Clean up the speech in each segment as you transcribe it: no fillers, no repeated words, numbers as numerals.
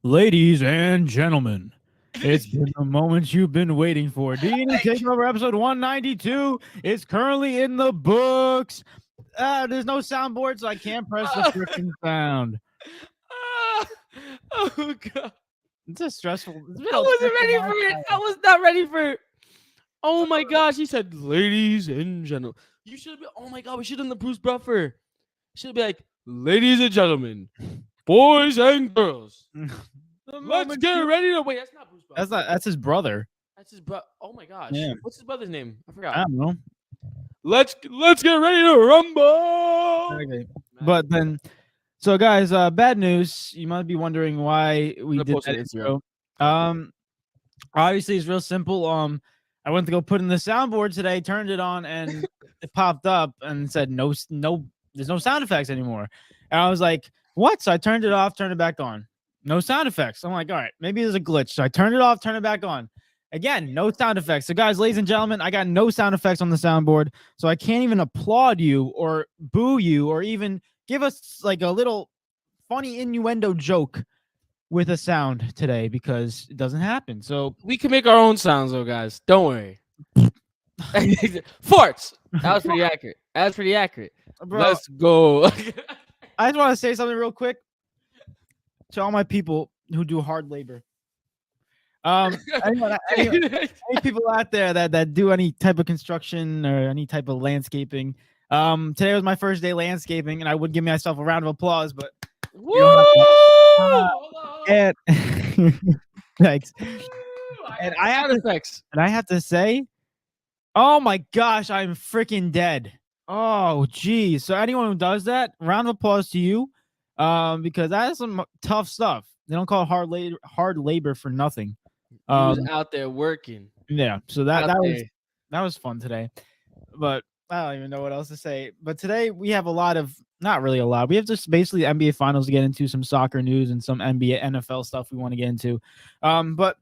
Ladies and gentlemen, it's been the moment you've been waiting for. D&E TakeOver episode 192 is currently in the books. There's no soundboard, so I can't press the freaking sound. Oh god! It's a stressful. It's been I a wasn't stressful ready last for it. I hour. was not ready for it. Oh my gosh! He said, "Ladies and gentlemen." You should be. Oh my god! We should have done the Bruce Buffer. Should be like, "Ladies and gentlemen, boys and girls, The let's moment get you. ready to wait." That's not Bruce That's Buffer. not. That's his brother. That's his bro. Oh my gosh! Yeah, What's his brother's name? I I forgot. don't know. Let's get ready to rumble. Okay. Man, But then, so guys, bad news. You might be wondering why I'm we gonna did post that on Instagram. intro. Um, Obviously, it's real simple. I went to go put in the soundboard today, turned it on, and it popped up and said no, there's no sound effects anymore. And I was like, what? So I turned it off, turned it back on. No sound effects. I'm like, all right, maybe there's a glitch. So I turned it off, turned it back on. Again, no sound effects. So, guys, ladies and gentlemen, I got no sound effects on the soundboard. So I can't even applaud you or boo you or even give us like a little funny innuendo joke with a sound today because it doesn't happen. So We can make our own sounds, though, guys. Don't worry. Farts. That was pretty accurate. That's pretty accurate. bro, Let's go. I just want to say something real quick to all my people who do hard labor. Anyone, any people out there that do any type of construction or any type of landscaping. Today was my first day landscaping, and I would give myself a round of applause, but Woo! you don't have to. Hold on. And thanks. Woo! And got sound effects. I have to say, oh my gosh, I'm freaking dead. Oh, geez. So anyone who does that, round of applause to you, because that is some tough stuff. They don't call it hard labor for nothing. He was out there working. Yeah. So Out that was fun today, but I don't even know what else to say. But today we have a lot of, not really a lot. We have just basically NBA finals to get into, some soccer news and some NBA NFL stuff we want to get into. But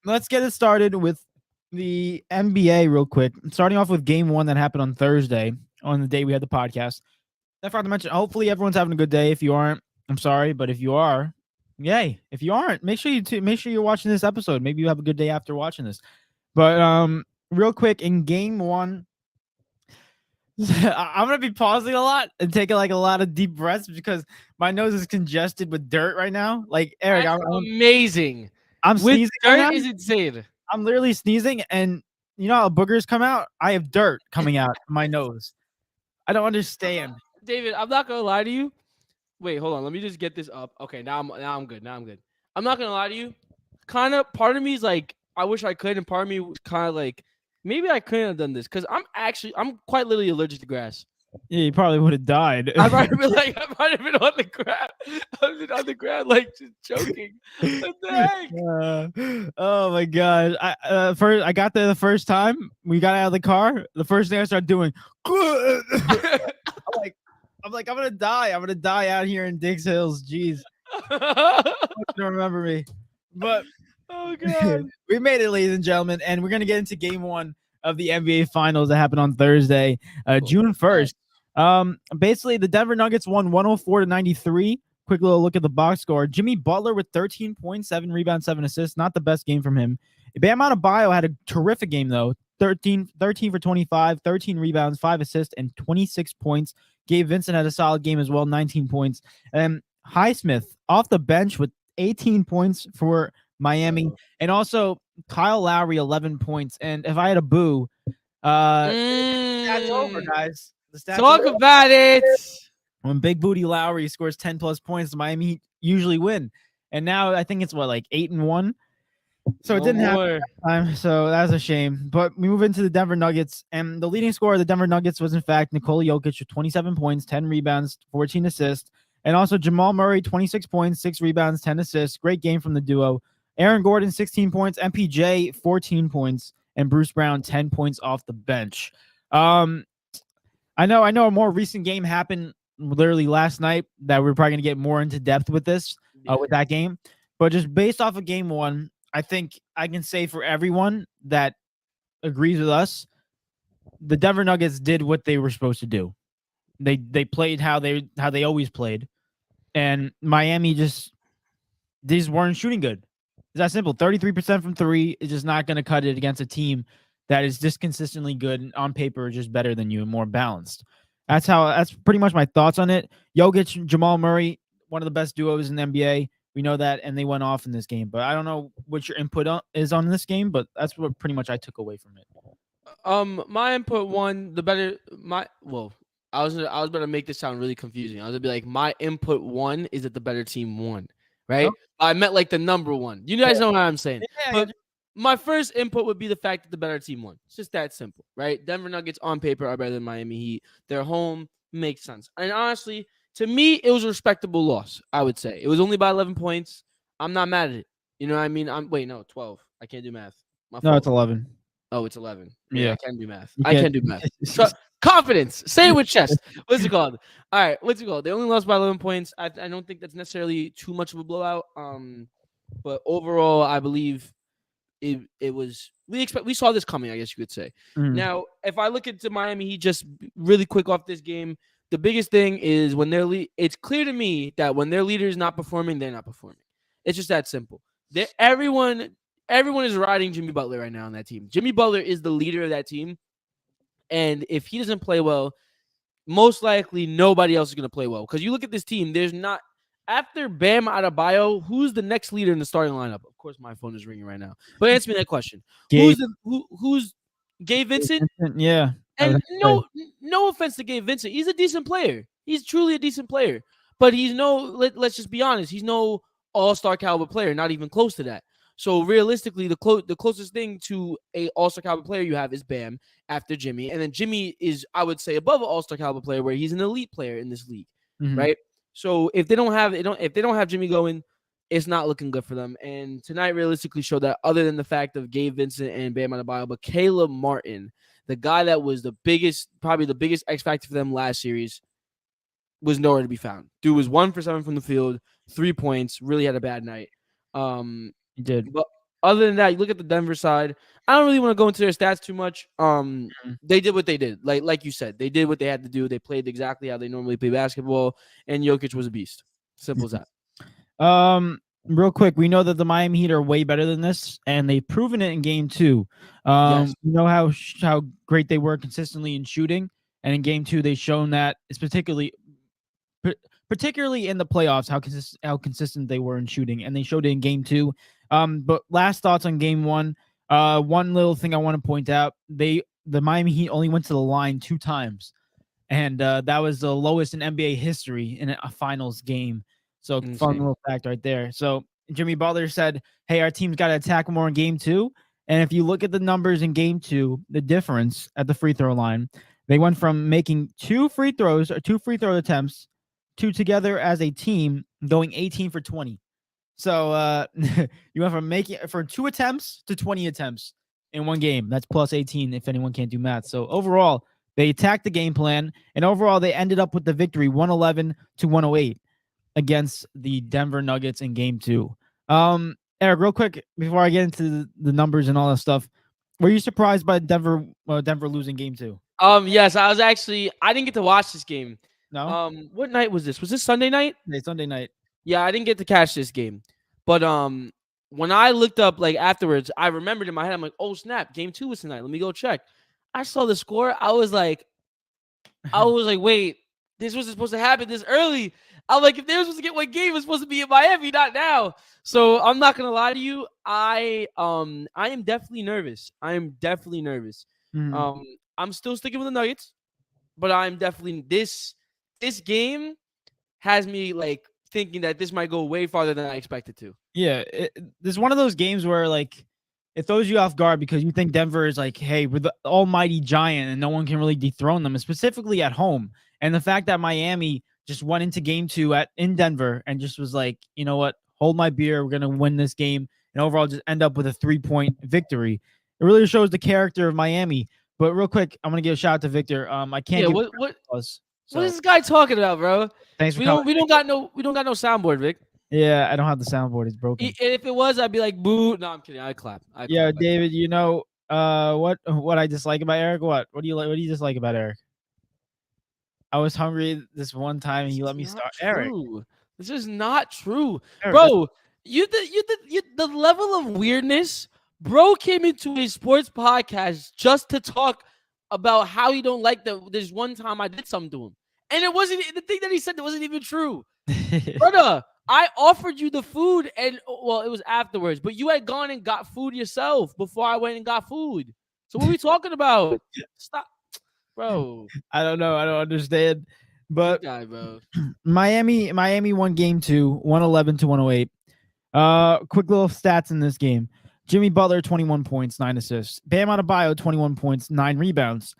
let's get it started with the NBA real quick. Starting off with game one that happened on Thursday, on the day we had the podcast. I forgot to mention, hopefully everyone's having a good day. If you aren't, I'm sorry, but if you are, yay. If you aren't, make sure you're watching this episode. Maybe you have a good day after watching this. But real quick, in game one, I'm gonna be pausing a lot and taking like a lot of deep breaths because my nose is congested with dirt right now. Like Eric, That's amazing. I'm With sneezing right now. dirt is insane. I'm literally sneezing, and you know how boogers come out? I have dirt coming out of my nose. I don't understand. David, I'm not gonna lie to you. Wait, hold on. Let me just get this up. Okay, now I'm good. Now I'm good. I'm not gonna lie to you. Kind of part of me is like, I wish I could, and part of me was kind of like, maybe I couldn't have done this because I'm quite literally allergic to grass. Yeah, you probably would have died. I might have been like, I might have been on the ground. I've been on the ground, like just choking. What the heck? Oh my god! I got there the first time we got out of the car. The first thing I started doing, I'm like, I'm gonna die. I'm gonna die out here in Diggs Hills. Jeez, don't remember me, but Oh god. we made it, ladies and gentlemen, and we're gonna get into game one of the NBA Finals that happened on Thursday, June 1st. Basically, the Denver Nuggets won 104-93. Quick little look at the box score. Jimmy Butler with 13 points, 7 rebounds, 7 assists. Not the best game from him. Bam Adebayo had a terrific game, though. 13 for 25, 13 rebounds, 5 assists, and 26 points. Gabe Vincent had a solid game as well, 19 points. And Highsmith off the bench with 18 points for Miami. And also Kyle Lowry, 11 points. And if I had a boo, that's over, guys. The stats Talk are over. about it. When Big Booty Lowry scores 10 plus points, the Miami usually win. And now I think it's like 8-1. So it didn't happen that time. So that's a shame. But we move into the Denver Nuggets. And the leading scorer of the Denver Nuggets was, in fact, Nikola Jokic with 27 points, 10 rebounds, 14 assists. And also Jamal Murray, 26 points, 6 rebounds, 10 assists. Great game from the duo. Aaron Gordon, 16 points. MPJ, 14 points. And Bruce Brown, 10 points off the bench. I know a more recent game happened literally last night that we're probably going to get more into depth with this, with that game. But just based off of game one, I think I can say for everyone that agrees with us, the Denver Nuggets did what they were supposed to do. They played how they always played, and Miami just these weren't shooting good. It's that simple. 33% from three is just not going to cut it against a team that is just consistently good and on paper just better than you and more balanced. That's pretty much my thoughts on it. Jokic, Jamal Murray, one of the best duos in the NBA. We know that, and they went off in this game. But I don't know what your input is on this game, but that's what pretty much I took away from it. My input one, the better I was about to make this sound really confusing. I was gonna be like, my input one is that the better team won, right? Oh. I meant like the number one. You guys know what I'm saying. Yeah, But my first input would be the fact that the better team won. It's just that simple, right? Denver Nuggets on paper are better than Miami Heat. They're home, makes sense. And honestly, to me, it was a respectable loss. I would say it was only by 11 points. I'm not mad at it. You know what I mean? 12. I can't do math. No, fault. It's 11. Oh, it's 11. Yeah, I can do math. I can do math. Confidence. Say it with chest. What's it called? All right. What's it called? They only lost by 11 points. I don't think that's necessarily too much of a blowout. But overall, I believe it was. We saw this coming, I guess you could say. Mm. Now, if I look into Miami Heat just really quick off this game, the biggest thing is when it's clear to me that when their leader is not performing, they're not performing. It's just that simple. Everyone is riding Jimmy Butler right now on that team. Jimmy Butler is the leader of that team. And if he doesn't play well, most likely nobody else is going to play well. Because you look at this team, there's not – after Bam Adebayo, who's the next leader in the starting lineup? Of course, my phone is ringing right now. But answer me that question. Who's Gabe Vincent? Yeah. And no offense to Gabe Vincent. He's a decent player. He's truly a decent player. But he's let's just be honest, he's no all-star caliber player, not even close to that. So realistically, the closest thing to a all-star caliber player you have is Bam after Jimmy, and then Jimmy is, I would say, above an all-star caliber player, where he's an elite player in this league, right? So if they don't have Jimmy going, it's not looking good for them. And tonight realistically showed that, other than the fact of Gabe Vincent and Bam Adebayo, but Caleb Martin, the guy that was probably the biggest X factor for them last series, was nowhere to be found. Dude was 1 for 7 from the field, 3 points, really had a bad night. He did. But other than that, you look at the Denver side. I don't really want to go into their stats too much. They did what they did. Like you said, they did what they had to do. They played exactly how they normally play basketball, and Jokic was a beast. Simple as that. Real quick, we know that the Miami Heat are way better than this, and they've proven it in Game 2. Yes. We know how great they were consistently in shooting, and in Game 2, they've shown that it's particularly in the playoffs how consistent they were in shooting, and they showed it in Game 2. But last thoughts on Game 1. One little thing I want to point out: the Miami Heat only went to the line 2 times, and that was the lowest in NBA history in a finals game. So fun little fact right there. So Jimmy Butler said, "Hey, our team's got to attack more in Game 2." And if you look at the numbers in Game 2, the difference at the free throw line, they went from making 2 free throw attempts to together as a team going 18 for 20. So you went from making 2 attempts to 20 attempts in one game. That's plus 18 if anyone can't do math. So overall, they attacked the game plan, and overall they ended up with the victory 111 to 108 against the Denver Nuggets in Game 2. Eric, real quick before I get into the numbers and all that stuff, were you surprised by Denver losing Game 2? Yes, I didn't get to watch this game. No. What night was this? Was this Sunday night? Yeah, Sunday night. Yeah, I didn't get to catch this game. But when I looked up afterwards, I remembered in my head, I'm like, oh snap, Game 2 was tonight. Let me go check. I saw the score. I was like, wait, this wasn't supposed to happen this early. I'm like, if they were supposed to get one game, it was supposed to be in Miami, not now. So I'm not gonna lie to you. I am definitely nervous. Mm-hmm. I'm still sticking with the Nuggets, but I'm definitely this game has me thinking that this might go way farther than I expected to. Yeah, this is one of those games where it throws you off guard because you think Denver is hey, we're the almighty giant and no one can really dethrone them, and specifically at home. And the fact that Miami just went into Game 2 in Denver and just was like, you know what, hold my beer, we're gonna win this game, and overall just end up with a 3-point victory. It really shows the character of Miami. But real quick, I'm gonna give a shout out to Victor. I can't. Yeah, what is this guy talking about, bro? Thanks for we don't got no soundboard, Vic. Yeah, I don't have the soundboard. It's broken. And if it was, I'd be like, boo. No, I'm kidding. I clap. Yeah, David, you know what I dislike about Eric? What do you like? What do you dislike about Eric? I was hungry this one time and you let me start. Eric, this is not true, Eric, bro. The level of weirdness. Bro came into a sports podcast just to talk about how he don't like there's one time I did something to him. And it wasn't the thing that he said that wasn't even true. Brother, I offered you the food and well, it was afterwards, but you had gone and got food yourself before I went and got food. So what are we talking about? Stop, bro. I don't know. I don't understand. But This guy, bro. Miami won game 2, 111-108. Quick little stats in this game. Jimmy Butler, 21 points, 9 assists. Bam Adebayo, 21 points, 9 rebounds.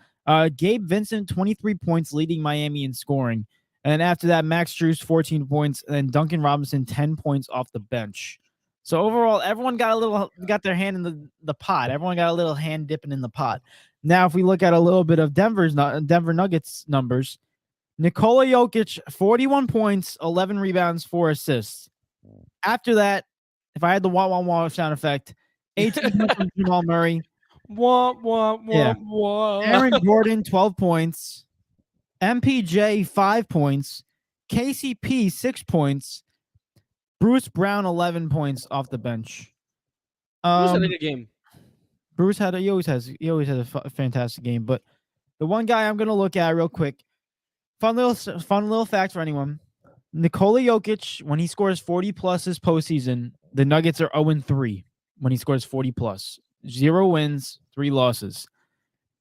Gabe Vincent, 23 points, leading Miami in scoring. And after that, Max Strus, 14 points, and then Duncan Robinson, 10 points off the bench. So overall, everyone got their hand in the pot. Everyone got a little hand dipping in the pot. Now, if we look at a little bit of Denver Nuggets numbers, Nikola Jokic, 41 points, 11 rebounds, 4 assists. After that, if I had the wah wah wah sound effect, 18 points from Jamal Murray. Wah, wah, wah, wah. Aaron Gordon, 12 points. MPJ, 5 points. KCP, 6 points. Bruce Brown, 11 points off the bench. Bruce had a good game. Bruce he always has a fantastic game. But the one guy I'm gonna look at real quick, fun little fact for anyone. Nikola Jokic, when he scores 40 plus this postseason, the Nuggets are 0-3 when he scores 40 plus. 0 wins, 3 losses.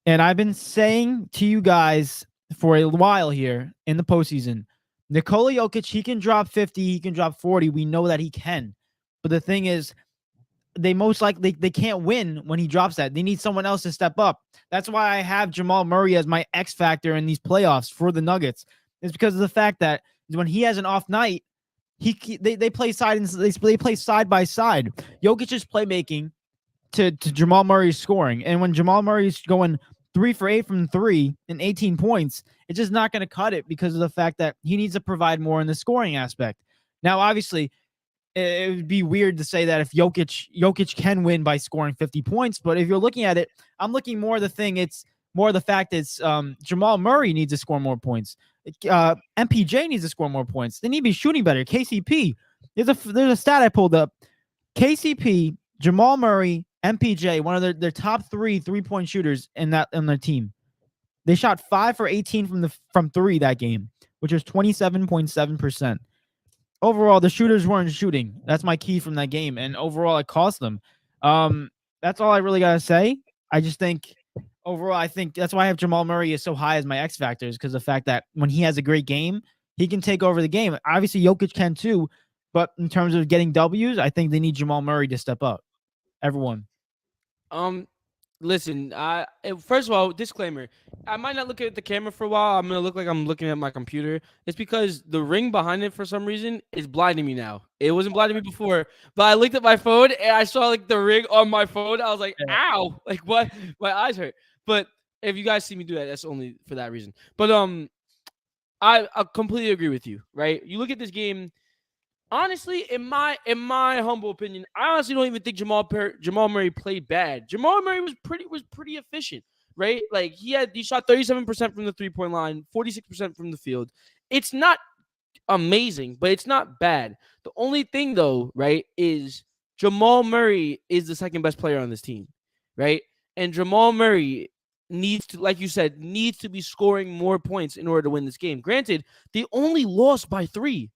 And I've been saying to you guys for a while here in the postseason, Nikola Jokic, he can drop 50, he can drop 40. We know that he can. But the thing is, they most likely they can't win when he drops that. They need someone else to step up. That's why I have Jamal Murray as my X factor in these playoffs for the Nuggets. It's because of the fact that when he has an off night, they play side by side. Jokic's playmaking to Jamal Murray's scoring, and when Jamal Murray's going 3 for 8 from 3 and 18 points, it's just not going to cut it because of the fact that he needs to provide more in the scoring aspect. Now, obviously, it would be weird to say that if Jokic can win by scoring 50 points, but if you're looking at it, I'm looking more it's more the fact it's Jamal Murray needs to score more points. MPJ needs to score more points. They need to be shooting better. KCP, there's a stat I pulled up. KCP, Jamal Murray, MPJ, one of their top 3-point shooters in their team. They shot 5 for 18 from 3 that game, which was 27.7%. Overall, the shooters weren't shooting. That's my key from that game, and overall, it cost them. That's all I really gotta say. I just think overall, I think that's why I have Jamal Murray is so high as my X factors, because the fact that when he has a great game, he can take over the game. Obviously, Jokic can too, but in terms of getting W's, I think they need Jamal Murray to step up. Everyone. Listen, first of all, disclaimer. I might not look at the camera for a while. I'm gonna look like I'm looking at my computer. It's because the ring behind it for some reason is blinding me now. It wasn't blinding me before, but I looked at my phone and I saw like the ring on my phone. I was like, ow, like what? My eyes hurt. But if you guys see me do that, that's only for that reason. But I completely agree with you, right? You look at this game. Honestly, in my humble opinion, I honestly don't even think Jamal Murray played bad. Jamal Murray was pretty efficient, right? Like he shot 37% from the 3-point line, 46% from the field. It's not amazing, but it's not bad. The only thing though, right, is Jamal Murray is the second best player on this team, right? And Jamal Murray needs to, like you said, needs to be scoring more points in order to win this game. Granted, they only lost by 3.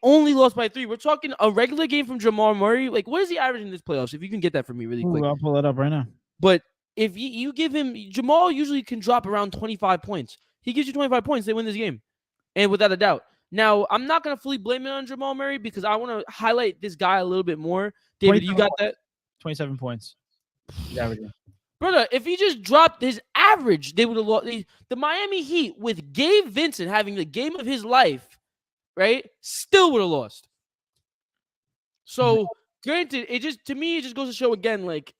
We're talking a regular game from Jamal Murray. Like, what is he averaging in this playoffs? If you can get that for me really quick. I'll pull it up right now. But if you give him, Jamal usually can drop around 25 points. He gives you 25 points, they win this game. And without a doubt. Now, I'm not going to fully blame it on Jamal Murray because I want to highlight this guy a little bit more. David, you got that? 27 points. Averaging. Brother, if he just dropped his average, they would have lost. The Miami Heat, with Gabe Vincent having the game of his life, right, still would have lost. So, granted, it just goes to show again, like,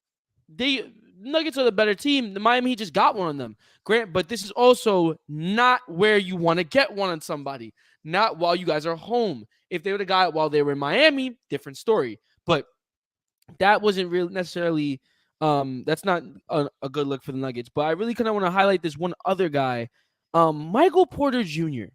the Nuggets are the better team. The Miami Heat just got one on them. But this is also not where you want to get one on somebody. Not while you guys are home. If they would have got it while they were in Miami, different story. But that wasn't really necessarily that's not a good look for the Nuggets. But I really kind of want to highlight this one other guy, Michael Porter Jr.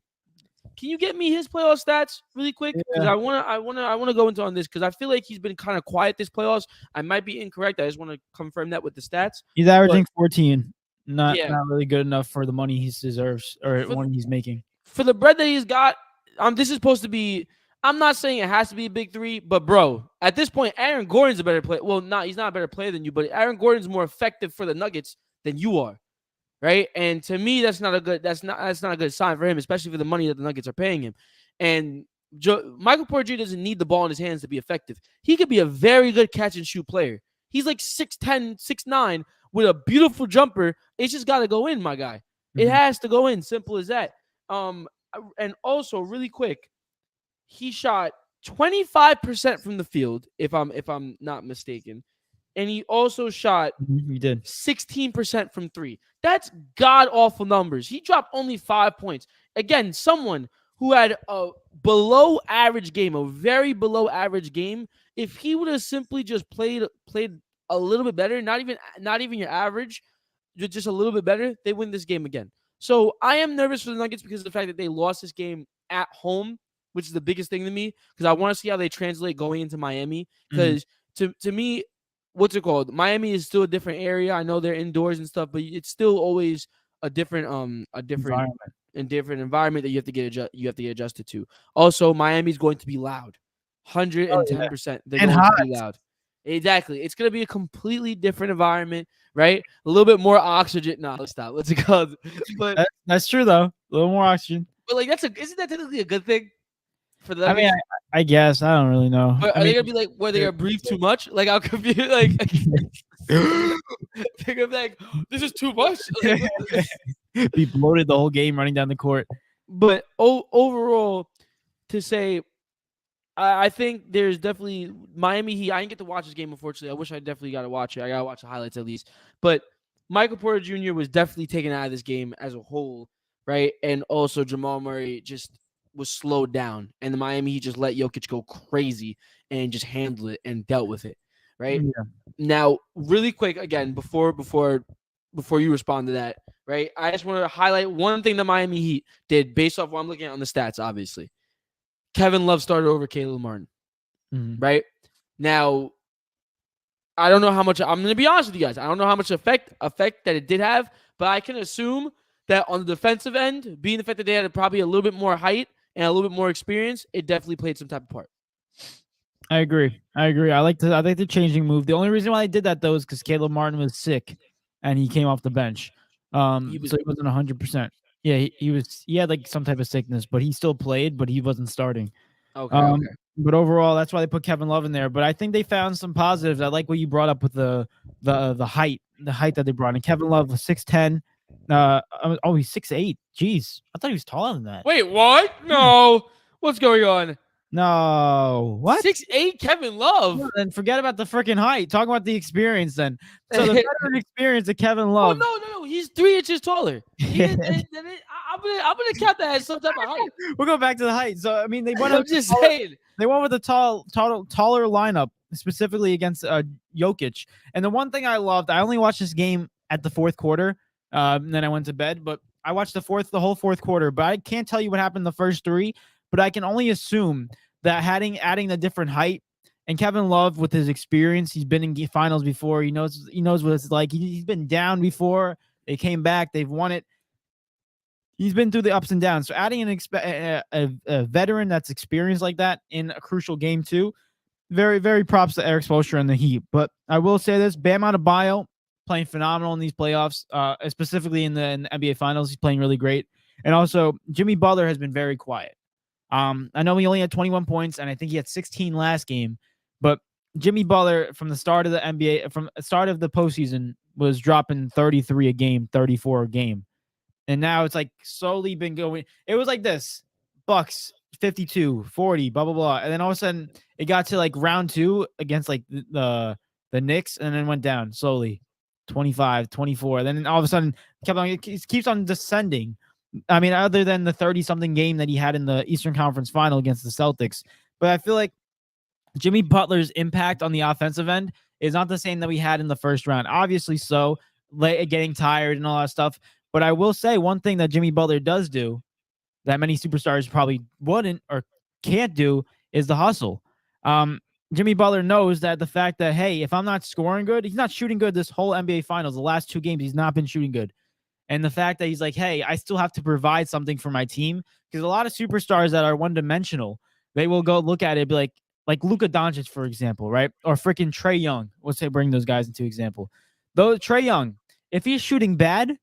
Can you get me his playoff stats really quick? Because Yeah. I wanna go into on this because I feel like he's been kind of quiet this playoffs. I might be incorrect. I just want to confirm that with the stats. He's averaging 14. Not Yeah, really good enough for the money he deserves or for, what he's making. for the bread that he's got, this is supposed to be. I'm not saying it has to be a big three, but bro, at this point, Aaron Gordon's a better player. Well, he's not a better player than you, but Aaron Gordon's more effective for the Nuggets than you are, right? And to me, that's not a good sign for him, especially for the money that the Nuggets are paying him. And Michael Porter Jr. doesn't need the ball in his hands to be effective. He could be a very good catch and shoot player. He's like 6'10", 6'9", with a beautiful jumper. It's just got to go in, my guy. It has to go in. Simple as that. And also, really quick, he shot 25% from the field, if I'm not mistaken, and he also shot He did 16% from three. That's god awful numbers. He dropped only 5 points. Again, someone who had a below average game, a very below average game. If he would have simply just played a little bit better, not even your average, just a little bit better, they win this game again. So I am nervous for the Nuggets because of the fact that they lost this game at home, which is the biggest thing to me, because I want to see how they translate going into Miami. Because to me, what's it called? Miami is still a different area. I know they're indoors and stuff, but it's still always a different environment that you have to get adjusted to. Also, Miami's going to be loud, 110%. They're and going hot. to be loud. Exactly. It's going to be a completely different environment, right? A little bit more oxygen. No, let's stop. What's it called? But That's true though. A little more oxygen. but like isn't that technically a good thing for the I mean, I guess I don't really know. But are they gonna be like, where they gonna breathe too much? Like, I'm confused. Like, they're gonna be like, this is too much. Like, be bloated the whole game running down the court. but overall, to say, I think there's definitely Miami Heat. I didn't get to watch this game, unfortunately. I wish I definitely got to watch it. I gotta watch the highlights at least. But Michael Porter Jr. was definitely taken out of this game as a whole, right? And also Jamal Murray just was slowed down, and the Miami Heat just let Jokic go crazy and just handled it and dealt with it, right? Yeah. Now, really quick, again, before you respond to that, right? I just want to highlight one thing the Miami Heat did based off what I'm looking at on the stats, obviously. Kevin Love started over Caleb Martin, right? Now, I don't know how much, I'm going to be honest with you guys. I don't know how much effect that it did have, but I can assume that on the defensive end, being the fact that they had probably a little bit more height and a little bit more experience, it definitely played some type of part. I agree. I like the changing move. The only reason why I did that though is because Caleb Martin was sick and he came off the bench. So he wasn't 100%. Yeah, he had like some type of sickness, but he still played, but he wasn't starting. Okay. But overall, that's why they put Kevin Love in there. But I think they found some positives. I like what you brought up with the height that they brought in. Kevin Love was 6'10". He's 6'8". Jeez, I thought he was taller than that. Wait, what? No, what's going on? No, what? 6'8" Kevin Love. Well, then forget about the freaking height. Talk about the experience then. So the veteran experience of Kevin Love. Oh, no, he's 3 inches taller. I'm gonna count that as some type of height. We'll go back to the height. So I mean, they went. I'm just saying. They went with a taller lineup, specifically against Jokic. And the one thing I loved, I only watched this game at the fourth quarter, and then I went to bed. But I watched the whole fourth quarter. But I can't tell you what happened the first three. But I can only assume that adding a different height, and Kevin Love with his experience, he's been in finals before. He knows what it's like. He's been down before. They came back. They've won it. He's been through the ups and downs. So adding a veteran that's experienced like that in a crucial game too, very, very props to Eric Spoelstra and the Heat. But I will say this, Bam Adebayo playing phenomenal in these playoffs, specifically in the NBA Finals. He's playing really great. And also, Jimmy Butler has been very quiet. I know he only had 21 points, and I think he had 16 last game. But Jimmy Butler, from the start of the NBA, from the start of the postseason, was dropping 33 a game, 34 a game. And now it's like slowly been going. It was like this: Bucks 52, 40, blah blah blah, and then all of a sudden it got to like round 2 against like the Knicks, and then went down slowly, 25, 24. Then all of a sudden it keeps on descending. I mean, other than the 30-something game that he had in the Eastern Conference Final against the Celtics, but I feel like Jimmy Butler's impact on the offensive end is not the same that we had in the first round. Obviously, getting tired and all that stuff. But I will say one thing that Jimmy Butler does do that many superstars probably wouldn't or can't do is the hustle. Jimmy Butler knows that the fact that, hey, if I'm not scoring good, he's not shooting good this whole NBA Finals. The last 2 games, he's not been shooting good. And the fact that he's like, hey, I still have to provide something for my team, because a lot of superstars that are one-dimensional, they will go look at it and be like Luka Doncic, for example, right? Or freaking Trae Young. Let's say bring those guys into example. Though Trae Young, if he's shooting bad,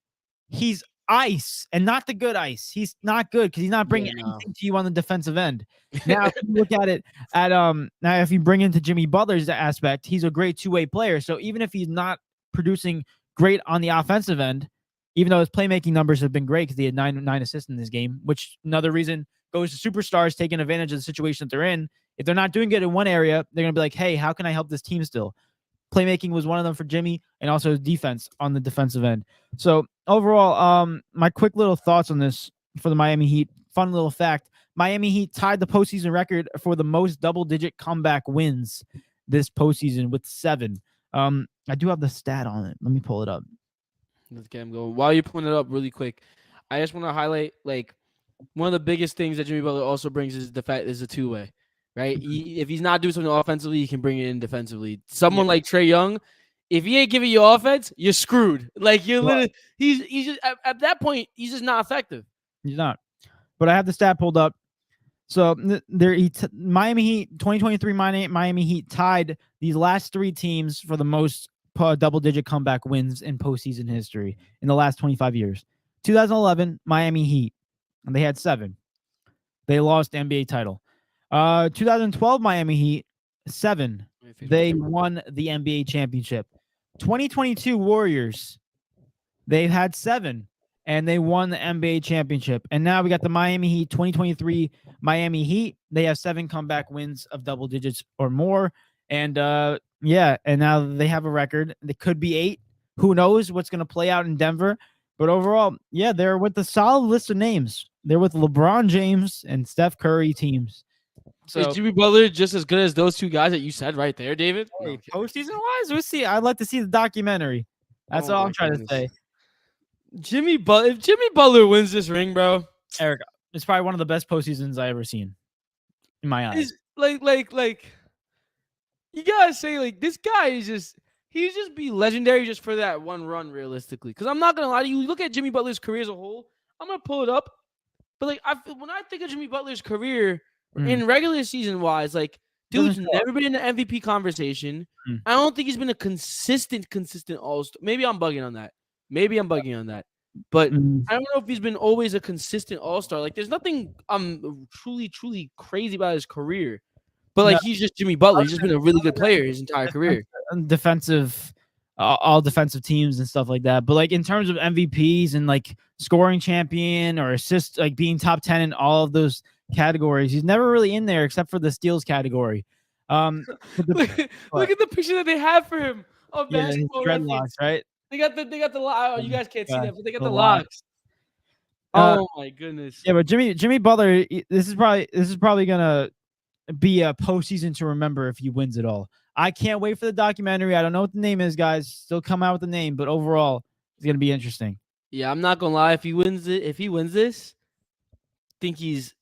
he's ice, and not the good ice. He's not good because he's not bringing anything to you on the defensive end. Now, if you look at it now, if you bring into Jimmy Butler's aspect, he's a great two-way player. So even if he's not producing great on the offensive end, even though his playmaking numbers have been great because he had nine assists in this game, which another reason goes to superstars taking advantage of the situation that they're in. If they're not doing good in one area, they're going to be like, hey, how can I help this team still? Playmaking was one of them for Jimmy, and also defense on the defensive end. So overall, my quick little thoughts on this for the Miami Heat. Fun little fact: Miami Heat tied the postseason record for the most double-digit comeback wins this postseason with 7. I do have the stat on it. Let me pull it up. Let's get him going. While you're pulling it up really quick, I just want to highlight one of the biggest things that Jimmy Butler also brings is the fact is a two-way, right? If he's not doing something offensively, he can bring it in defensively. Someone like Trae Young, if he ain't giving you offense, you're screwed. Like you're literally, he's just at that point, he's just not effective. He's not. But I have the stat pulled up. So Miami Heat 2023 Miami Heat tied these last 3 teams for the most double-digit comeback wins in postseason history in the last 25 years. 2011 Miami Heat, and they had 7. They lost the NBA title. 2012 Miami Heat, 7. They won the NBA championship. 2022 Warriors, they've had 7. And they won the NBA championship. And now we got the Miami Heat 2023 Miami Heat. They have 7 comeback wins of double digits or more. And and now they have a record. It could be 8. Who knows what's going to play out in Denver? But overall, they're with a solid list of names. They're with LeBron James and Steph Curry teams. So is Jimmy Butler just as good as those 2 guys that you said right there, David? Hey, postseason wise, we'll see. I'd like to see the documentary. That's all I'm trying to say. If Jimmy Butler wins this ring, bro, Eric, it's probably one of the best postseasons I ever seen in my eyes. Like, you gotta say, this guy is he's just be legendary just for that one run, realistically. Because I'm not gonna lie to you, look at Jimmy Butler's career as a whole. I'm gonna pull it up, but when I think of Jimmy Butler's career in regular season wise, dude's never been in the MVP conversation. I don't think he's been a consistent all-star. Maybe I'm bugging on that. But I don't know if he's been always a consistent all-star. There's nothing truly crazy about his career. But he's just Jimmy Butler. He's just been a really good player his entire career. Defensive, all defensive teams and stuff like that. But in terms of MVPs and scoring champion or assist, being top 10 in all of those categories, he's never really in there except for the steals category. Look at the picture that they have for him of basketball dreadlocks, right? They got the you guys can't see that, but they got the locks. Oh my goodness. Yeah, but Jimmy Butler, this is probably gonna be a postseason to remember if he wins it all. I can't wait for the documentary. I don't know what the name is, guys. Still come out with the name, but overall, it's gonna be interesting. Yeah, I'm not gonna lie. If he wins this,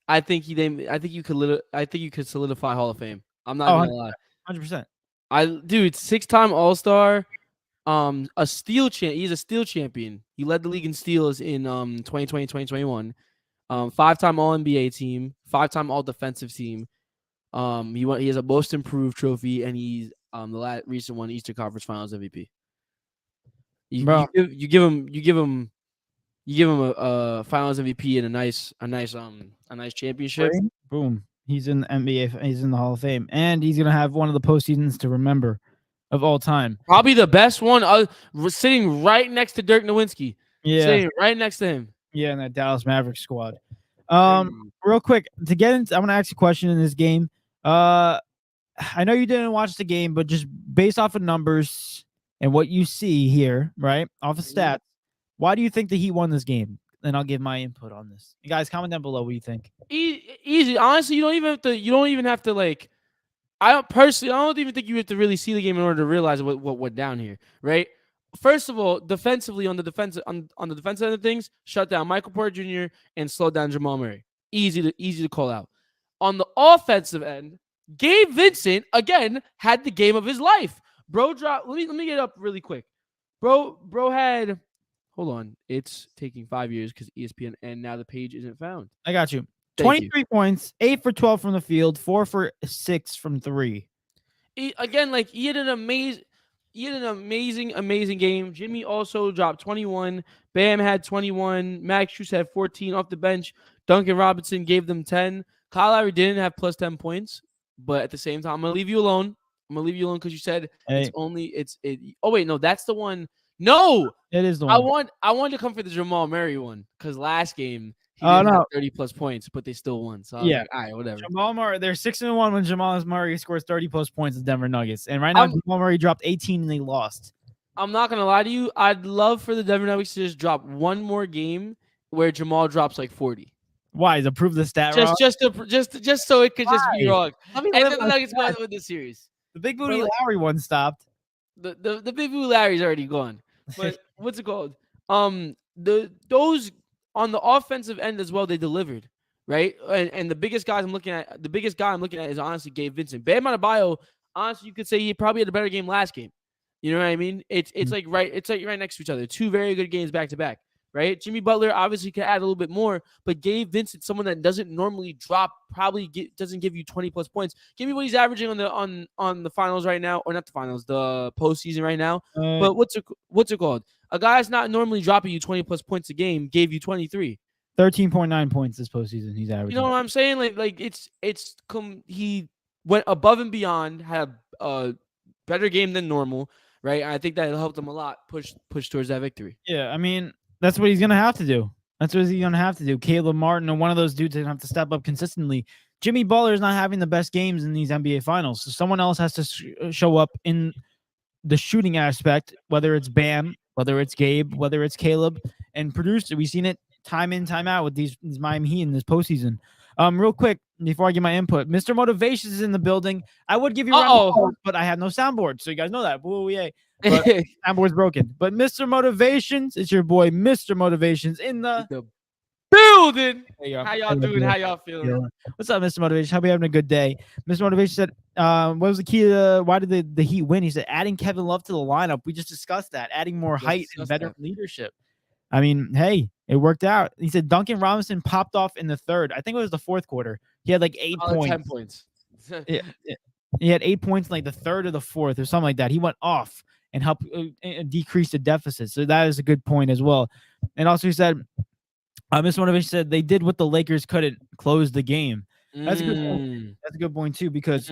I think you could solidify Hall of Fame. I'm not gonna lie. 100%. 6-time All-Star. A steal he's a steal champion. He led the league in steals in 2020, 2021. 5-time All-NBA team, 5-time All-Defensive team. He has a Most Improved trophy, and he's the recent one Eastern Conference Finals MVP. You give him a Finals MVP and a nice championship. Boom. He's in the NBA. He's in the Hall of Fame, and he's gonna have one of the postseasons to remember of all time. Probably the best one, sitting right next to Dirk Nowitzki. Yeah. Sitting right next to him. Yeah, in that Dallas Mavericks squad. Real quick, to get into, I'm going to ask you a question in this game. I know you didn't watch the game, but just based off of numbers and what you see here, right, off of stats, why do you think the Heat won this game? And I'll give my input on this. You guys, comment down below what you think. Easy. Honestly, you don't even have to I don't even think you have to really see the game in order to realize what went down here, right? First of all, defensively on the defensive end of things, shut down Michael Porter Jr. and slow down Jamal Murray. Easy to call out. On the offensive end, Gabe Vincent again had the game of his life. Bro dropped. Let me get up really quick. Bro had. Hold on, it's taking 5 years because ESPN, and now the page isn't found. I got you. Thank you. 23 points, 8 for 12 from the field, 4 for 6 from 3. Again, like he had an amazing game. Jimmy also dropped 21. Bam had 21. Max Strus had 14 off the bench. Duncan Robinson gave them 10. Kyle Lowry didn't have plus 10 points, but at the same time, I'm gonna leave you alone. I'm gonna leave you alone because you said Hey, Oh wait, no, that's the one. No, it is the one. I wanted to come for the Jamal Murray one because last game he Oh, didn't have no. 30 plus points, but they still won. So I was Yeah. like, all right, whatever. Jamal Murray, they're 6-1 when Jamal Murray scores 30 plus points in Denver Nuggets. And right now, Jamal Murray dropped 18 and they lost. I'm not gonna lie to you. I'd love for the Denver Nuggets to just drop one more game where Jamal drops like 40. Why? To prove the stat wrong? Just so it could just be Why? wrong. Let me And live then the on Nuggets go that. on to win the series. The Big Booty like- Lowry one stopped. The Big Boo Larry's already gone. But what's it called? Those on the offensive end as well, they delivered, right? And the biggest guy I'm looking at is honestly Gabe Vincent. Bam Adebayo, honestly, you could say he probably had a better game last game. You know what I mean? It's like right next to each other. Two very good games back to back, right? Jimmy Butler obviously could add a little bit more, but Gabe Vincent, someone that doesn't normally drop, doesn't give you 20 plus points. Give me what he's averaging on the finals right now, or not the finals, the postseason right now. But what's it called? A guy that's not normally dropping you 20 plus points a game gave you 23. 13.9 points this postseason. He's averaging. You know what I'm saying? Like he went above and beyond, had a better game than normal. Right, I think that helped him a lot push towards that victory. Yeah, I mean that's what he's gonna have to do. That's what he's gonna have to do. Caleb Martin or one of those dudes is gonna have to step up consistently. Jimmy Butler is not having the best games in these NBA finals, so someone else has to show up in the shooting aspect. Whether it's Bam, whether it's Gabe, whether it's Caleb, and produce. We've seen it time in, time out with these Miami Heat in this postseason. Real quick before I give my input, Mr. Motivations is in the building. I would give you a round of applause, but I have no soundboard, so you guys know that. Woo, yay. But soundboard's broken. But Mr. Motivations, it's your boy, Mr. Motivations, in the building. There you go. How y'all doing? How y'all feeling? What's up, Mr. Motivation? Hope you're having a good day. Mr. Motivation said, what was the key to why did the Heat win? He said, adding Kevin Love to the lineup. We just discussed that. Adding more height and better leadership. I mean, hey, it worked out. He said Duncan Robinson popped off in the third. I think it was the fourth quarter. He had like 8 points. 10 points. Yeah. He had 8 points in like the third or the fourth or something like that. He went off and helped decrease the deficit. So that is a good point as well. And also he said, Mr. Motivation said they did what the Lakers couldn't, close the game. That's a good point. That's a good point too, because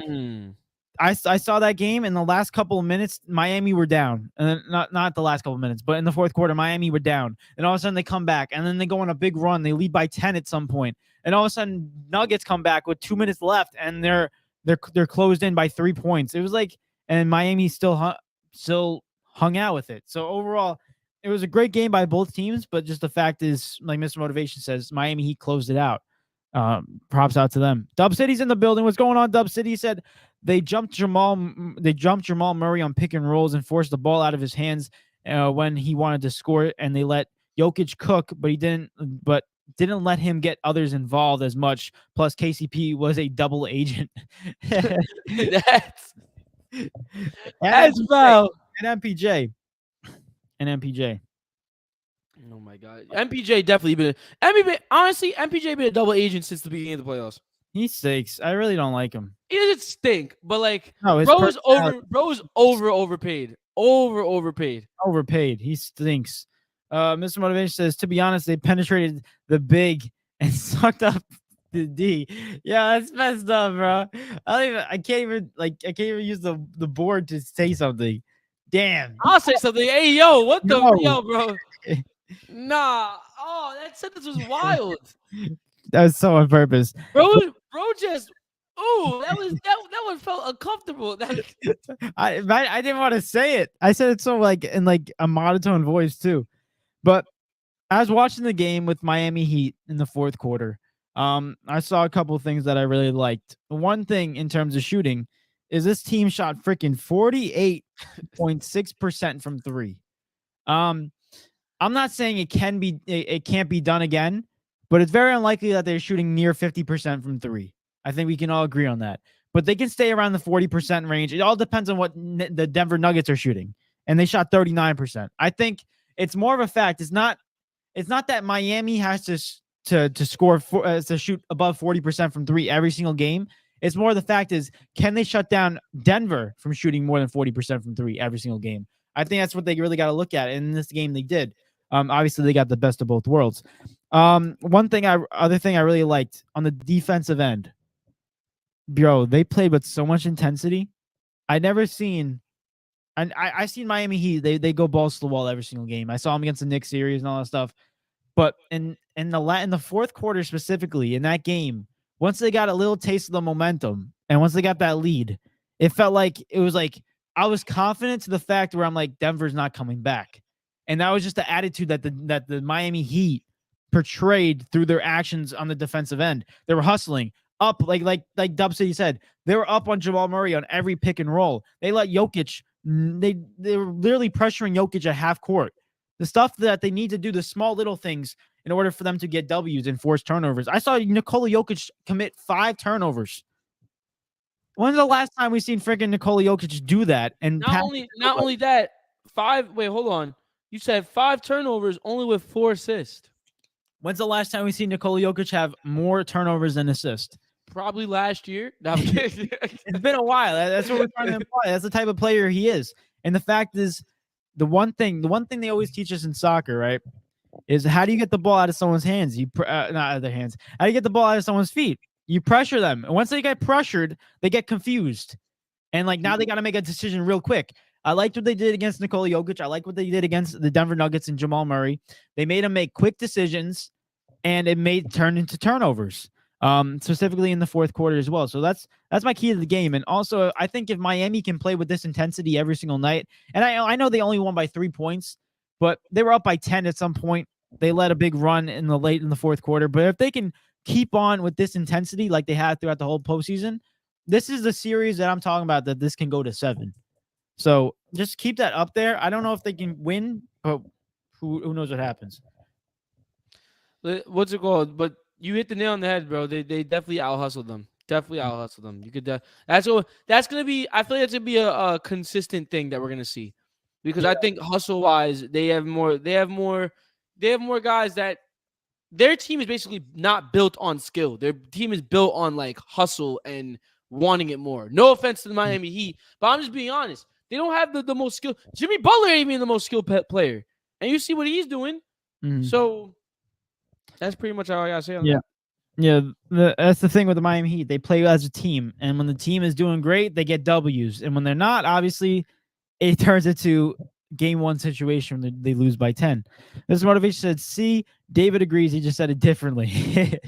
I saw that game in the last couple of minutes. Miami were down, and not the last couple of minutes, but in the fourth quarter, Miami were down, and all of a sudden they come back, and then they go on a big run. They lead by 10 at some point, and all of a sudden Nuggets come back with 2 minutes left, and they're closed in by 3 points. It was like, and Miami still hung out with it. So overall, it was a great game by both teams, but just the fact is, like Mr. Motivation says, Miami Heat closed it out. Props out to them. Dub City's in the building. What's going on, Dub City? He said they jumped Jamal Murray on pick and rolls and forced the ball out of his hands when he wanted to score it, and they let Jokic cook, but didn't let him get others involved as much. Plus, KCP was a double agent. That's foul. And MPJ. Oh my God, MPJ definitely been. Honestly, MPJ been a double agent since the beginning of the playoffs. He stinks. I really don't like him. He doesn't stink, but like, no, bro's overpaid. Overpaid. He stinks. Mr. Motivation says, to be honest, they penetrated the big and sucked up the D. Yeah, that's messed up, bro. I can't even use the board to say something. Damn. I'll say something. Hey, yo, what the yo, bro? Nah. Oh, that sentence was wild. That was so on purpose. Bro just that one felt uncomfortable. I didn't want to say it. I said it so in a monotone voice too. But I was watching the game with Miami Heat in the fourth quarter. I saw a couple of things that I really liked. One thing in terms of shooting is this team shot freaking 48.6% from three. I'm not saying it can't be done again, but it's very unlikely that they're shooting near 50% from three. I think we can all agree on that. But they can stay around the 40% range. It all depends on what the Denver Nuggets are shooting, and they shot 39%. I think it's more of a fact. It's not that Miami has to score to shoot above 40% from three every single game. It's more the fact is, can they shut down Denver from shooting more than 40% from three every single game? I think that's what they really got to look at. And in this game, they did. Obviously, they got the best of both worlds. Other thing I really liked on the defensive end, bro, they played with so much intensity. I never seen, and I seen Miami Heat. They go balls to the wall every single game. I saw them against the Knicks series and all that stuff. But in the fourth quarter specifically in that game, once they got a little taste of the momentum and once they got that lead, it felt like it was like I was confident to the fact where I'm like, Denver's not coming back. And that was just the attitude that the Miami Heat portrayed through their actions on the defensive end. They were hustling up, like Dub City said, they were up on Jamal Murray on every pick and roll. They let Jokic, they were literally pressuring Jokic at half court. The stuff that they need to do, the small little things in order for them to get W's and force turnovers. I saw Nikola Jokic commit 5 turnovers. When's the last time we've seen freaking Nikola Jokic do that? And not only that, 5. Wait, hold on. You said 5 turnovers, only with 4 assists. When's the last time we've seen Nikola Jokic have more turnovers than assists? Probably last year. No, it's been a while. That's what we're trying to imply. That's the type of player he is. And the fact is, the one thing they always teach us in soccer, right, is how do you get the ball out of someone's hands? Not out of their hands. How do you get the ball out of someone's feet? You pressure them. And once they get pressured, they get confused. And like now they got to make a decision real quick. I liked what they did against Nikola Jokic. I like what they did against the Denver Nuggets and Jamal Murray. They made him make quick decisions, and it turned into turnovers, specifically in the fourth quarter as well. So that's my key to the game. And also, I think if Miami can play with this intensity every single night, and I know they only won by 3 points, but they were up by 10 at some point. They led a big run in the fourth quarter. But if they can keep on with this intensity like they had throughout the whole postseason, this is the series that I'm talking about, that this can go to 7. So just keep that up there. I don't know if they can win, but who knows what happens. What's it called? But you hit the nail on the head, bro. They definitely out-hustled them. Definitely out-hustled them. You could that's gonna be. I feel like it's gonna be a consistent thing that we're gonna see, because I think hustle-wise, they have more guys that their team is basically not built on skill. Their team is built on like hustle and wanting it more. No offense to the Miami Heat, but I'm just being honest. They don't have the most skill. Jimmy Butler ain't even the most skilled player, and you see what he's doing. So that's pretty much all I gotta say on that. Yeah, that's the thing with the Miami Heat. They play as a team, and when the team is doing great, they get W's, and when they're not, obviously, it turns into game 1 situation when they lose by 10. This Motivation said, "See, David agrees. He just said it differently."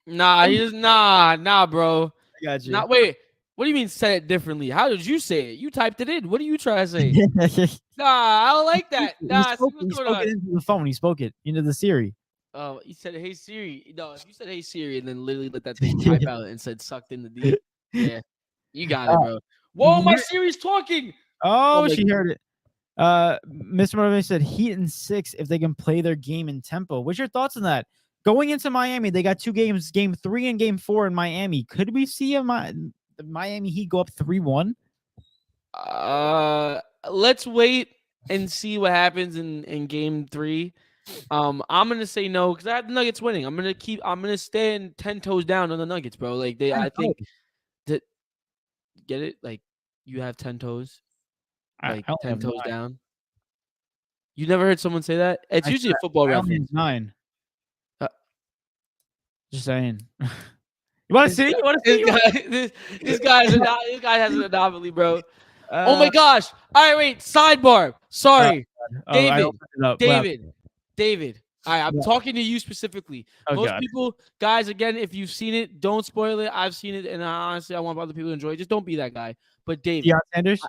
Nah, bro. I got you. Wait. What do you mean said it differently? How did you say it? You typed it in. What are you trying to say? I don't like that. He spoke it into the phone. He spoke it into the Siri. Oh, he said, "Hey Siri." No, if you said, "Hey Siri," and then literally let that thing type out and said "sucked in the D," yeah, you got it, bro. Whoa, my Siri's talking. Oh, she heard it. Mr. Motivation said Heat in 6 if they can play their game in tempo. What's your thoughts on that? Going into Miami, they got 2 games, game 3 and game 4 in Miami. Could we see the Miami Heat go up 3-1? Let's wait and see what happens in game 3. I'm gonna say no because I have the Nuggets winning. I'm gonna stand 10 toes down on the Nuggets, bro. Like I think that get it. Like you have 10 toes, like 10 toes down. You never heard someone say that? It's usually a football reference. 9. Just saying. You want to see? You want to see? This guy has an anomaly, bro. Oh my gosh! All right, wait. Sidebar. Sorry, David. All right, I'm talking to you specifically. Most people, guys, again, if you've seen it, don't spoil it. I've seen it, and honestly, I want other people to enjoy it. Just don't be that guy. But David, Deion Sanders,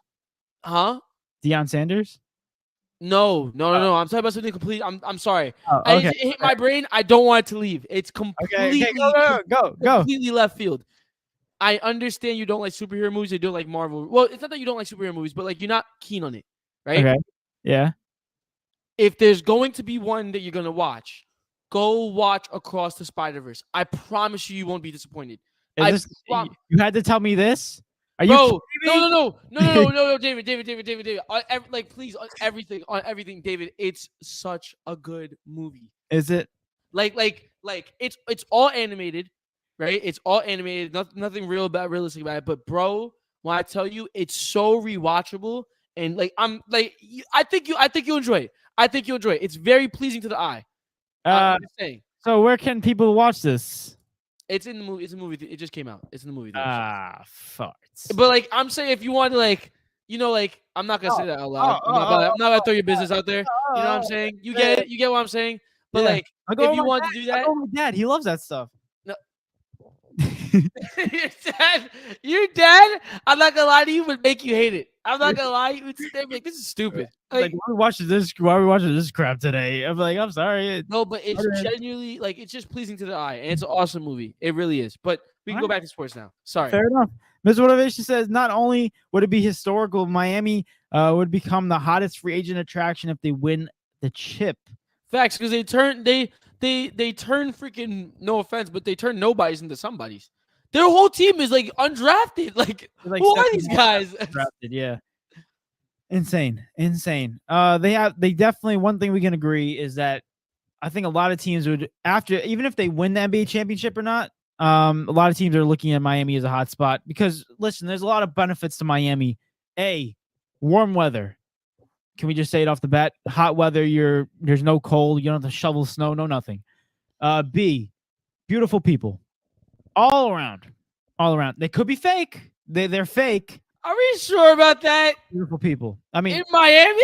huh? Deion Sanders? No. I'm talking about something complete. I'm sorry. It hit my brain. I don't want it to leave. It's completely go. Completely left field. I understand you don't like superhero movies. You don't like Marvel. Well, it's not that you don't like superhero movies, but like you're not keen on it, right? Okay. Yeah. If there's going to be one that you're gonna watch, Go watch Across the Spider-Verse. I promise you won't be disappointed. You had to tell me this? Are you Bro, kidding me? no, David. Please, on everything, David. It's such a good movie. Is it? Like, it's all animated, right? It's all animated. Nothing realistic about it. But bro, when I tell you, it's so rewatchable, and I think you enjoy it. I think you enjoy it. It's very pleasing to the eye. I'm just saying. So where can people watch this? It's in the movie. It's a movie. It just came out. It's in the movie theaters. Farts. But like, I'm saying, if you want to, like, I'm not gonna say that out loud. I'm not gonna throw your business out there. You know what I'm saying? You get it. You get what I'm saying. But like, if you want to do that, my dad, he loves that stuff. No. Your dad, I'm not gonna lie to you, would make you hate it. I'm not gonna lie, you would sit there and be like, this is stupid. Like, why are we watching this crap today? I'm like, I'm sorry. No, but it's genuinely, like, it's just pleasing to the eye, and it's an awesome movie. It really is. But we can go back to sports now. Sorry. Fair enough. Mr. Motivation says not only would it be historical, Miami would become the hottest free agent attraction if they win the chip. Facts, because they turn freaking, no offense, but they turn nobodies into somebodies. Their whole team is like undrafted. Like who are these guys? Drafted, yeah. Insane. They definitely, one thing we can agree is that I think a lot of teams would, after, even if they win the NBA championship or not, a lot of teams are looking at Miami as a hot spot because, listen, there's a lot of benefits to Miami. A, warm weather. Can we just say it off the bat? Hot weather, there's no cold, you don't have to shovel snow, no nothing. B, beautiful people. All around. They could be fake. They're fake. Are we sure about that? Beautiful people. I mean, in Miami?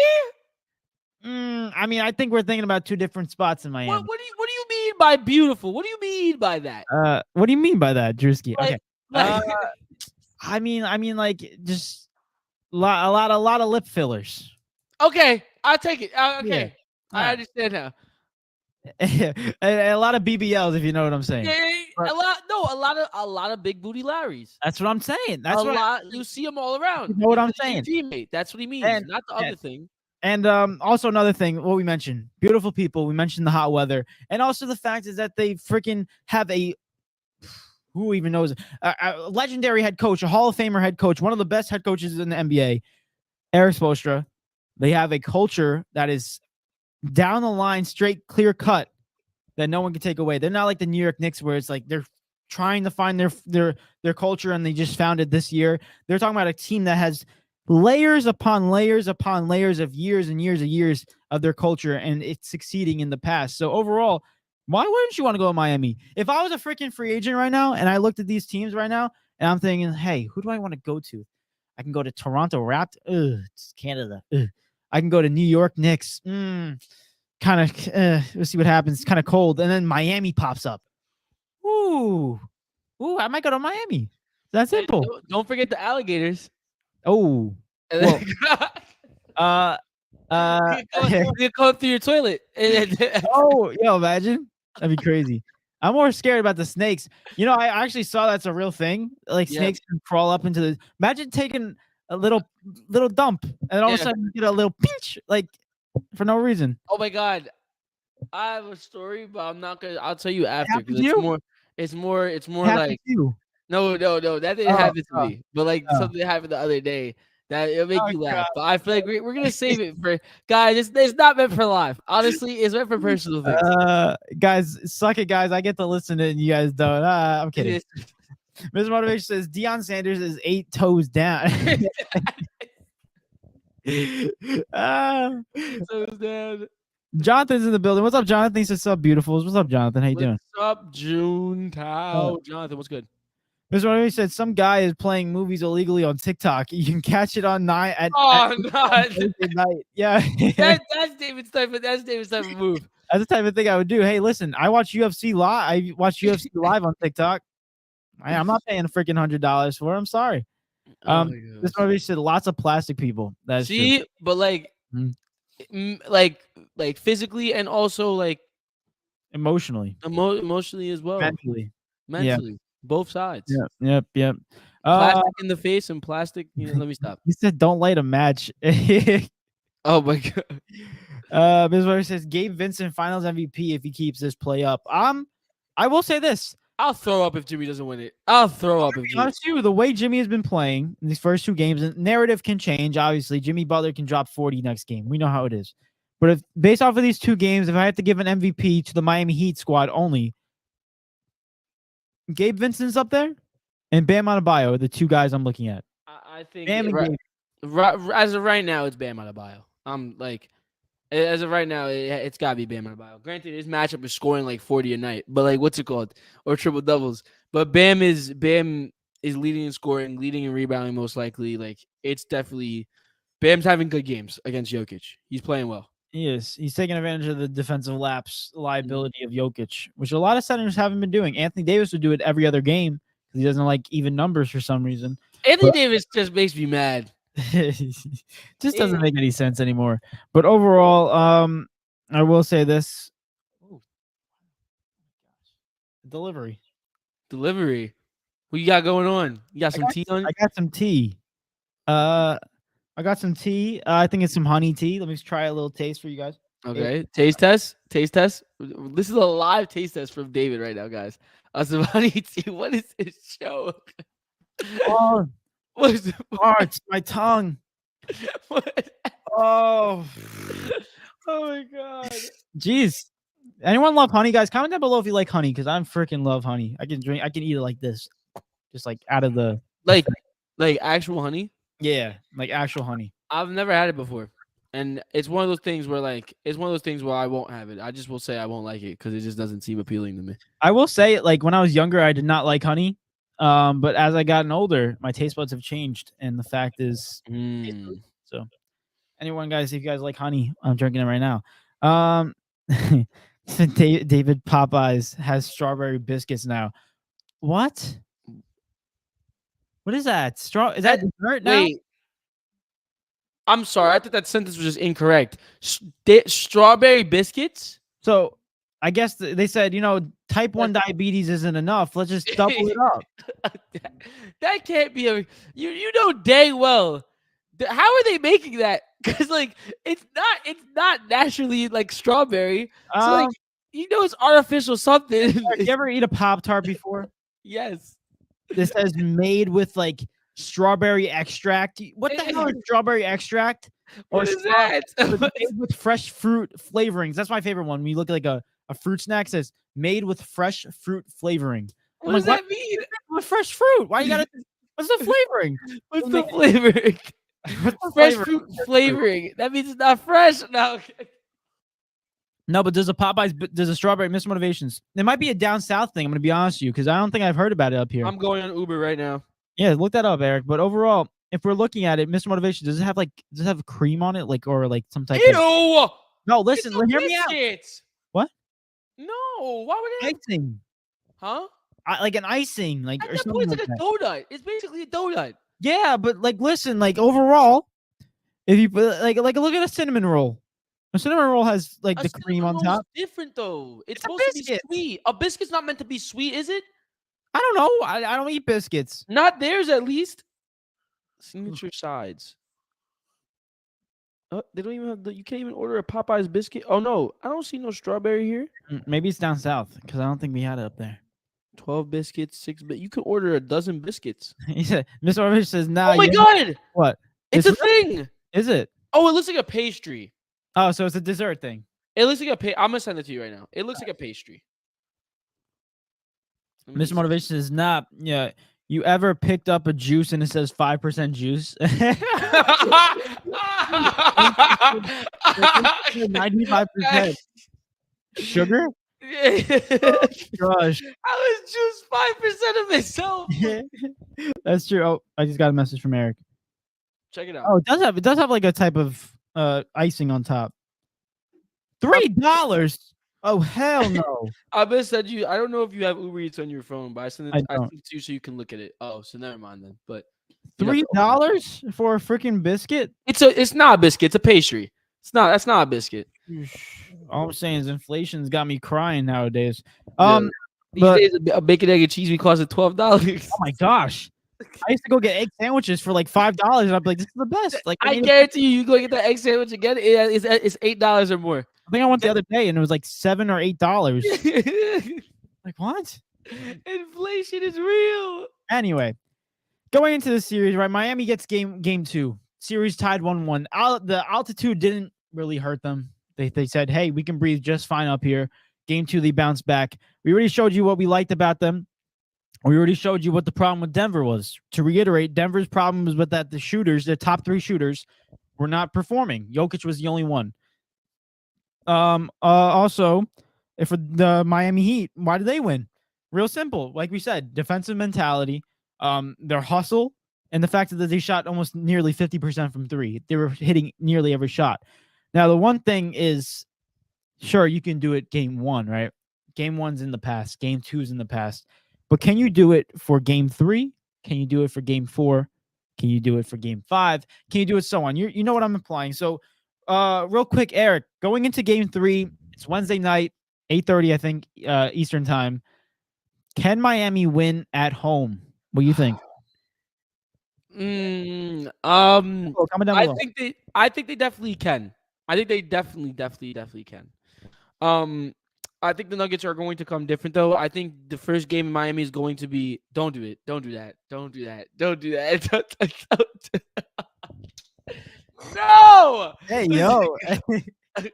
I mean, I think we're thinking about two different spots in Miami. What do you mean by beautiful? What do you mean by that? What do you mean by that, Drewski? Like, okay. I mean, like, just a lot of lip fillers. Okay, I'll take it. Okay, yeah. I understand now. a lot of BBLs, if you know what I'm saying. Yeah, but, a lot of big booty Larrys. That's what I'm saying. That's you see them all around. You know what I'm saying? Teammate. That's what he means. Not the other thing. And also another thing, what we mentioned, beautiful people. We mentioned the hot weather, and also the fact is that they freaking have who even knows, a legendary head coach, a Hall of Famer head coach, one of the best head coaches in the NBA, Eric Spoelstra. They have a culture that is down the line, straight, clear cut, that no one can take away. They're not like the New York Knicks, where it's like they're trying to find their culture, and they just found it this year. They're talking about a team that has layers upon layers upon layers of years and years of their culture, and it's succeeding in the past. So overall, why wouldn't you want to go to Miami? If I was a freaking free agent right now and I looked at these teams right now and I'm thinking, hey, who do I want to go to? I can go to Toronto Raptors. It's Canada. I can go to New York Knicks. Kind of, let's see what happens. Kind of cold. And then Miami pops up. Ooh, I might go to Miami. That's simple. Don't forget the alligators. Oh, you go through your toilet. Oh, yo, imagine. That'd be crazy. I'm more scared about the snakes. You know, I actually saw that's a real thing. Like, snakes can crawl up into the. Imagine taking a little dump, and all of a sudden you get a little pinch, like, for no reason. Oh my god, I have a story, but I'm not gonna. I'll tell you after, because it's more like you. No, that didn't happen to me. But like something happened the other day that it'll make you laugh. But I feel like we're gonna save it for guys. It's not meant for live. Honestly, it's meant for personal things. Guys, suck it, guys. I get to listen to it, and you guys don't. I'm kidding. Mr. Motivation says Deion Sanders is 8 toes down. 8 toes down. Jonathan's in the building. What's up, Jonathan? He says, "Sup, beautifuls." What's up, Jonathan? How you doing? What's up, June Tao? Jonathan, what's good? Mr. Motivation said some guy is playing movies illegally on TikTok. You can catch it on night at night. Yeah, that's David's type of move. That's the type of thing I would do. Hey, listen, I watch UFC live. I watch UFC live on TikTok. I'm not paying a freaking $100 for it. I'm sorry. This movie said lots of plastic people. That's true. But like, like physically and also like emotionally, emotionally as well. Mentally, yeah. Both sides. Yep. Plastic in the face and plastic. Let me stop. He said, "Don't light a match." Oh my god. Bismarck says Gabe Vincent Finals MVP if he keeps this play up. I will say this. I'll throw up if Jimmy doesn't win it. I'll throw up if To be Jimmy. honest with you, the way Jimmy has been playing in these first 2 games, and narrative can change. Obviously, Jimmy Butler can drop 40 next game. We know how it is. But if based off of these 2 games, if I had to give an MVP to the Miami Heat squad only, Gabe Vincent's up there, and Bam Adebayo are the 2 guys I'm looking at. I think Bam and Gabe. as of right now, it's Bam Adebayo. I'm like, as of right now, it's gotta be Bam Adebayo. Granted, his matchup is scoring like 40 a night, but like, what's it called? Or triple doubles. But Bam is leading in scoring, leading in rebounding, most likely. Like, it's definitely Bam's having good games against Jokic. He's playing well. He is. He's taking advantage of the defensive lapse liability of Jokic, which a lot of centers haven't been doing. Anthony Davis would do it every other game because he doesn't like even numbers for some reason. Anthony Davis just makes me mad. Just doesn't make any sense anymore. But overall, I will say this. Delivery. What you got going on? You got some tea on? I got some tea. I got some tea. I think it's some honey tea. Let me just try a little taste for you guys. Okay. Taste test. This is a live taste test from David right now, guys. Some honey tea. What is this show? Oh, what is it? it's my tongue. What? Oh. Oh my god. Jeez. Anyone love honey, guys? Comment down below if you like honey, because I freaking love honey. I can eat it like this. Just like out of the like actual honey? Yeah, like actual honey. I've never had it before. And it's one of those things where I won't have it. I just will say I won't like it because it just doesn't seem appealing to me. I will say, like, when I was younger, I did not like honey. But as I gotten older, my taste buds have changed, and the fact is, so anyone, guys, if you guys like honey, I'm drinking it right now. David Popeyes has strawberry biscuits now. What? What is that? Is that dessert now? Wait. I'm sorry. I thought that sentence was just incorrect. Strawberry biscuits? So I guess they said, type 1 diabetes isn't enough. Let's just double it up. That can't be you know dang well. How are they making that? Because like it's not naturally like strawberry. So like it's artificial something. You ever eat a Pop-Tart before? Yes. This says made with like strawberry extract. What the hell is strawberry extract? What is that? Made with fresh fruit flavorings. That's my favorite one. When you look at like a fruit snack, it says made with fresh fruit flavoring. What does that mean? With fresh fruit. Why you gotta? What's the flavoring? What's the flavoring? Fresh fruit flavoring. That means it's not fresh. No, but there's a strawberry mismotivations. It might be a down south thing. I'm gonna be honest with you because I don't think I've heard about it up here. I'm going on Uber right now. Yeah, look that up, Eric. But overall, if we're looking at it, mismotivation, does it have cream on it, or some type Ew! of? No, listen, hear me out. What? No, why would it? Icing. Huh? Like an icing, like or something it's like like a donut. It's basically a donut. Yeah, but listen, overall, if you put look at a cinnamon roll. A cinnamon roll has the cream on top. Different though. It's supposed to be sweet. A biscuit's not meant to be sweet, is it? I don't know. I don't eat biscuits. Not theirs, at least. Signature sides. They don't even have you can't even order a Popeyes biscuit. Oh no, I don't see no strawberry here. Maybe it's down south because I don't think we had it up there. 12 biscuits, 6 you could order a dozen biscuits. He said, Mr. Orange says, nah. Oh my god! What? It's a thing. Is it? Oh, it looks like a pastry. Oh, so it's a dessert thing. It looks like I'm gonna send it to you right now. It looks like a pastry. Mr. Motivation says, nah. Yeah. You ever picked up a juice and it says 5% juice? 95% sugar? Gosh. I was just 5% of myself. That's true. Oh, I just got a message from Eric. Check it out. Oh, it does have like a type of icing on top. $3. Oh hell no. I bet send you. I don't know if you have Uber Eats on your phone, but I sent it to you so you can look at it. Oh, so never mind then. But $3 for a freaking biscuit? It's not a biscuit. It's a pastry. That's not a biscuit. All I'm saying is inflation's got me crying nowadays. These days a bacon, egg, and cheese costs $12. Oh my gosh. I used to go get egg sandwiches for like $5, and I'd be like, "This is the best." Like, I I need. guarantee you, you go get that egg sandwich again. It's $8 or more. I think I went the other day, and it was like $7 or $8. Like what? Inflation is real. Anyway, going into the series, right? Miami gets game two. Series tied 1-1. The altitude didn't really hurt them. They said, "Hey, we can breathe just fine up here." Game two, they bounced back. We already showed you what we liked about them. We already showed you what the problem with Denver was. To reiterate, Denver's problem was with that the shooters, their top three shooters, were not performing. Jokic was the only one. Also, if the Miami Heat, why did they win? Real simple. Like we said, defensive mentality, their hustle, and the fact that they shot almost nearly 50% from three. They were hitting nearly every shot. Now, the one thing is, sure, you can do it game one, right? Game one's in the past. Game two's in the past. But can you do it for game three? Can you do it for game four? Can you do it for game five? Can you do it so on? You know what I'm implying. So, real quick, Eric, going into game three, it's Wednesday night, 8:30, I think, Eastern time. Can Miami win at home? What do you think? Comment Comment down below. I think they definitely can. I think they definitely can. I think the Nuggets are going to come different though. I think the first game in Miami is going to be don't do it. Don't do that. Don't do that. Don't do that. No. Hey, yo. I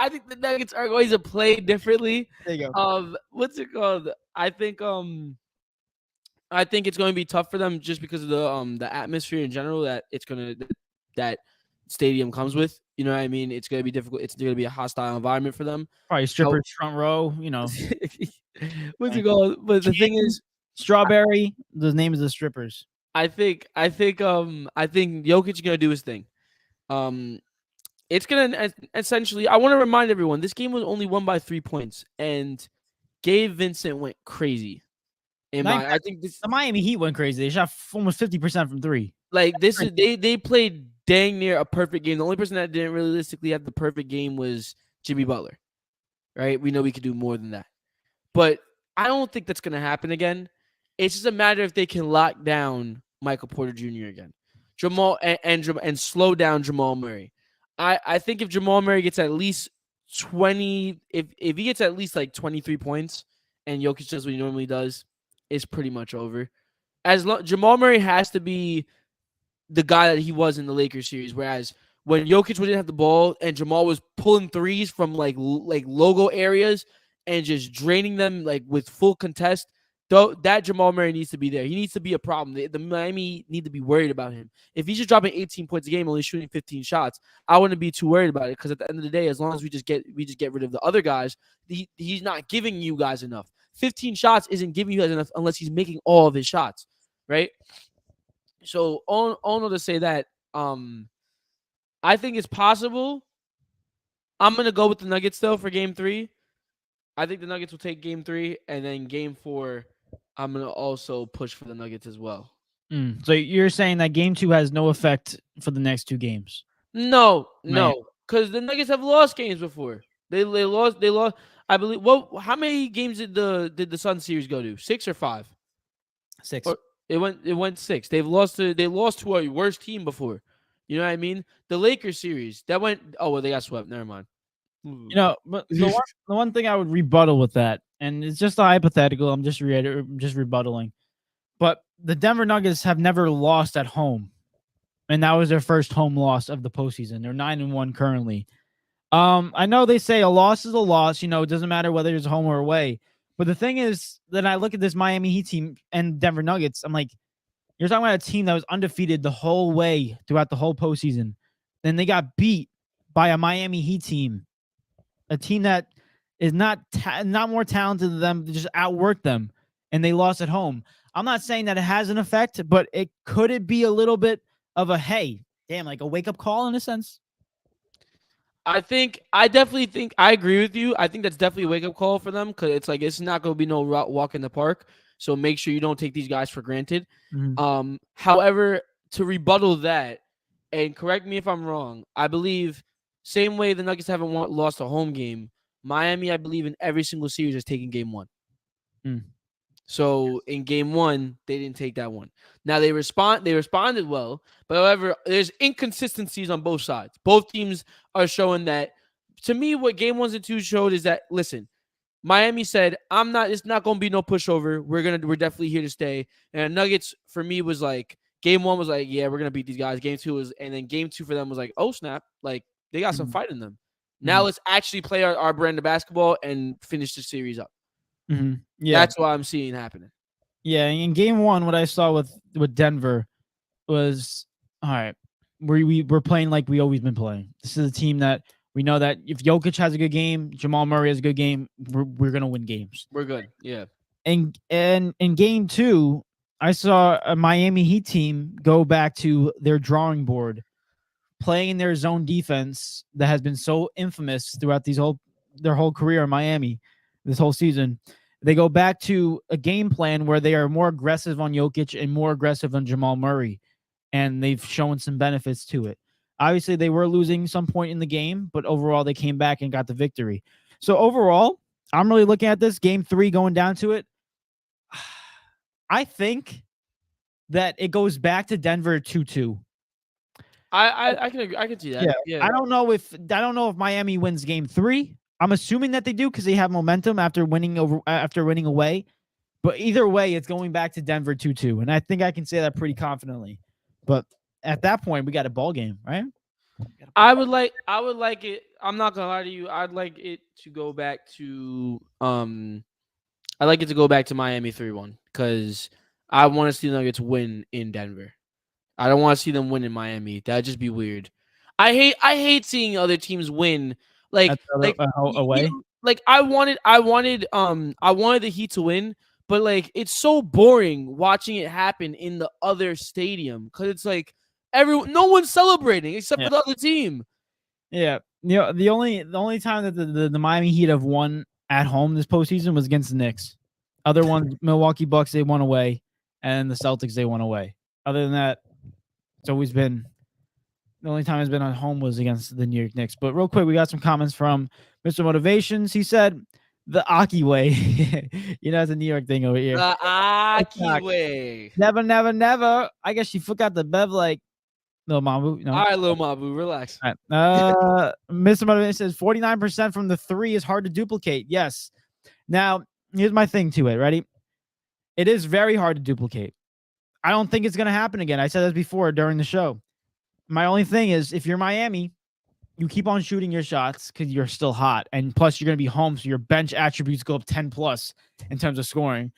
think the Nuggets are going to play differently. There you go. What's it called? I think it's going to be tough for them just because of the atmosphere in general that stadium comes with. You know what I mean? It's going to be difficult. It's going to be a hostile environment for them. Probably strippers front row, you know. What's it called? But the thing is, Strawberry, the name is the strippers. I think Jokic is going to do his thing. It's going to essentially, I want to remind everyone, this game was only won by 3 points, and Gabe Vincent went crazy. I think the Miami Heat went crazy. They shot almost 50% from three. Like this is they played dang near a perfect game. The only person that didn't realistically have the perfect game was Jimmy Butler. Right? We know we could do more than that. But I don't think that's gonna happen again. It's just a matter if they can lock down Michael Porter Jr. again. Jamal and slow down Jamal Murray. I think if Jamal Murray gets at least 20, if he gets at least like 23 points and Jokic does what he normally does, it's pretty much over. Jamal Murray has to be the guy that he was in the Lakers series, whereas when Jokic didn't have the ball and Jamal was pulling threes from like logo areas and just draining them like with full contest, though that Jamal Murray needs to be there. He needs to be a problem. The Miami need to be worried about him. If he's just dropping 18 points a game, only shooting 15 shots, I wouldn't be too worried about it because at the end of the day, as long as we just get rid of the other guys, he's not giving you guys enough. 15 shots isn't giving you guys enough unless he's making all of his shots, right? So all to say that I think it's possible. I'm gonna go with the Nuggets though for game 3. I think the Nuggets will take game 3, and then game 4, I'm gonna also push for the Nuggets as well. So you're saying that game 2 has no effect for the next 2 games? No, because the Nuggets have lost games before. They lost. I believe. Well, how many games did the Sun series go to? 6 or 5? 6. It went 6. They lost to a worse team before. You know what I mean? The Lakers series that went. Oh well, they got swept. Never mind. You know, but the one thing I would rebuttal with that, and it's just a hypothetical. I'm just rebuttaling. But the Denver Nuggets have never lost at home, and that was their first home loss of the postseason. They're 9-1 currently. I know they say a loss is a loss. You know, it doesn't matter whether it's home or away. But the thing is that I look at this Miami Heat team and Denver Nuggets. I'm like, you're talking about a team that was undefeated the whole way throughout the whole postseason. Then they got beat by a Miami Heat team, a team that is not more talented than them, just outworked them, and they lost at home. I'm not saying that it has an effect, but could it be a little bit of a like a wake up call in a sense? I definitely think I agree with you. I think that's definitely a wake up call for them because it's not going to be no walk in the park. So make sure you don't take these guys for granted. Mm-hmm. However, to rebuttal that, and correct me if I'm wrong, I believe same way the Nuggets haven't lost a home game, Miami, I believe in every single series has taken game 1. So in game 1, they didn't take that one. Now they responded well, but however, there's inconsistencies on both sides. Both teams are showing that. To me, what game 1s and 2 showed is that listen, Miami said, "I'm not. It's not going to be no pushover. We're definitely here to stay." And Nuggets for me was like, game 1 was like, "Yeah, we're gonna beat these guys." Game 2 was, and then game 2 for them was like, "Oh snap! Like they got some Mhm. fight in them." Now Mhm. let's actually play our brand of basketball and finish the series up. Yeah, That's what I'm seeing happening. yeah. In game one, what I saw with Denver was all right. We're playing like we always been playing. This is a team that we know that if Jokic has a good game, Jamal Murray has a good game, we're gonna win games. We're good. Yeah. And in game two, I saw a Miami Heat team go back to their drawing board, playing their zone defense that has been so infamous throughout their whole career in Miami, this whole season. They go back to a game plan where they are more aggressive on Jokic and more aggressive on Jamal Murray, and they've shown some benefits to it. Obviously, they were losing some point in the game, but overall, they came back and got the victory. So overall, I'm really looking at this game 3 going down to it. I think that it goes back to Denver 2-2. I can agree. I can see that. Yeah. Yeah. I don't know if Miami wins game 3. I'm assuming that they do because they have momentum after winning away. But either way, it's going back to Denver 2-2. And I think I can say that pretty confidently. But at that point, we got a ball game, right? I would like it. I'm not gonna lie to you. I'd like it to go back to I'd like it to go back to Miami 3-1 because I want to see the Nuggets win in Denver. I don't want to see them win in Miami. That'd just be weird. I hate seeing other teams win. At away. Like I wanted the Heat to win, but like it's so boring watching it happen in the other stadium because it's like no one's celebrating except Yeah. for the other team. Yeah. You know, the only time that the Miami Heat have won at home this postseason was against the Knicks. Other ones, Milwaukee Bucks, they won away, and the Celtics, they won away. Other than that, it's always been the only time it's been at home was against the New York Knicks. But real quick, we got some comments from Mr. Motivations. He said the Aki way. It's a New York thing over here. The Aki way. Never, never, never. I guess she forgot the Bev like Lil Mabu. No. All right, Lil Mabu, relax. All right. Mr. Motivation says 49% from the 3 is hard to duplicate. Yes. Now, here's my thing to it. Ready? It is very hard to duplicate. I don't think it's going to happen again. I said this before during the show. My only thing is if you're Miami, you keep on shooting your shots because you're still hot. And plus, you're going to be home, so your bench attributes go up 10 plus in terms of scoring.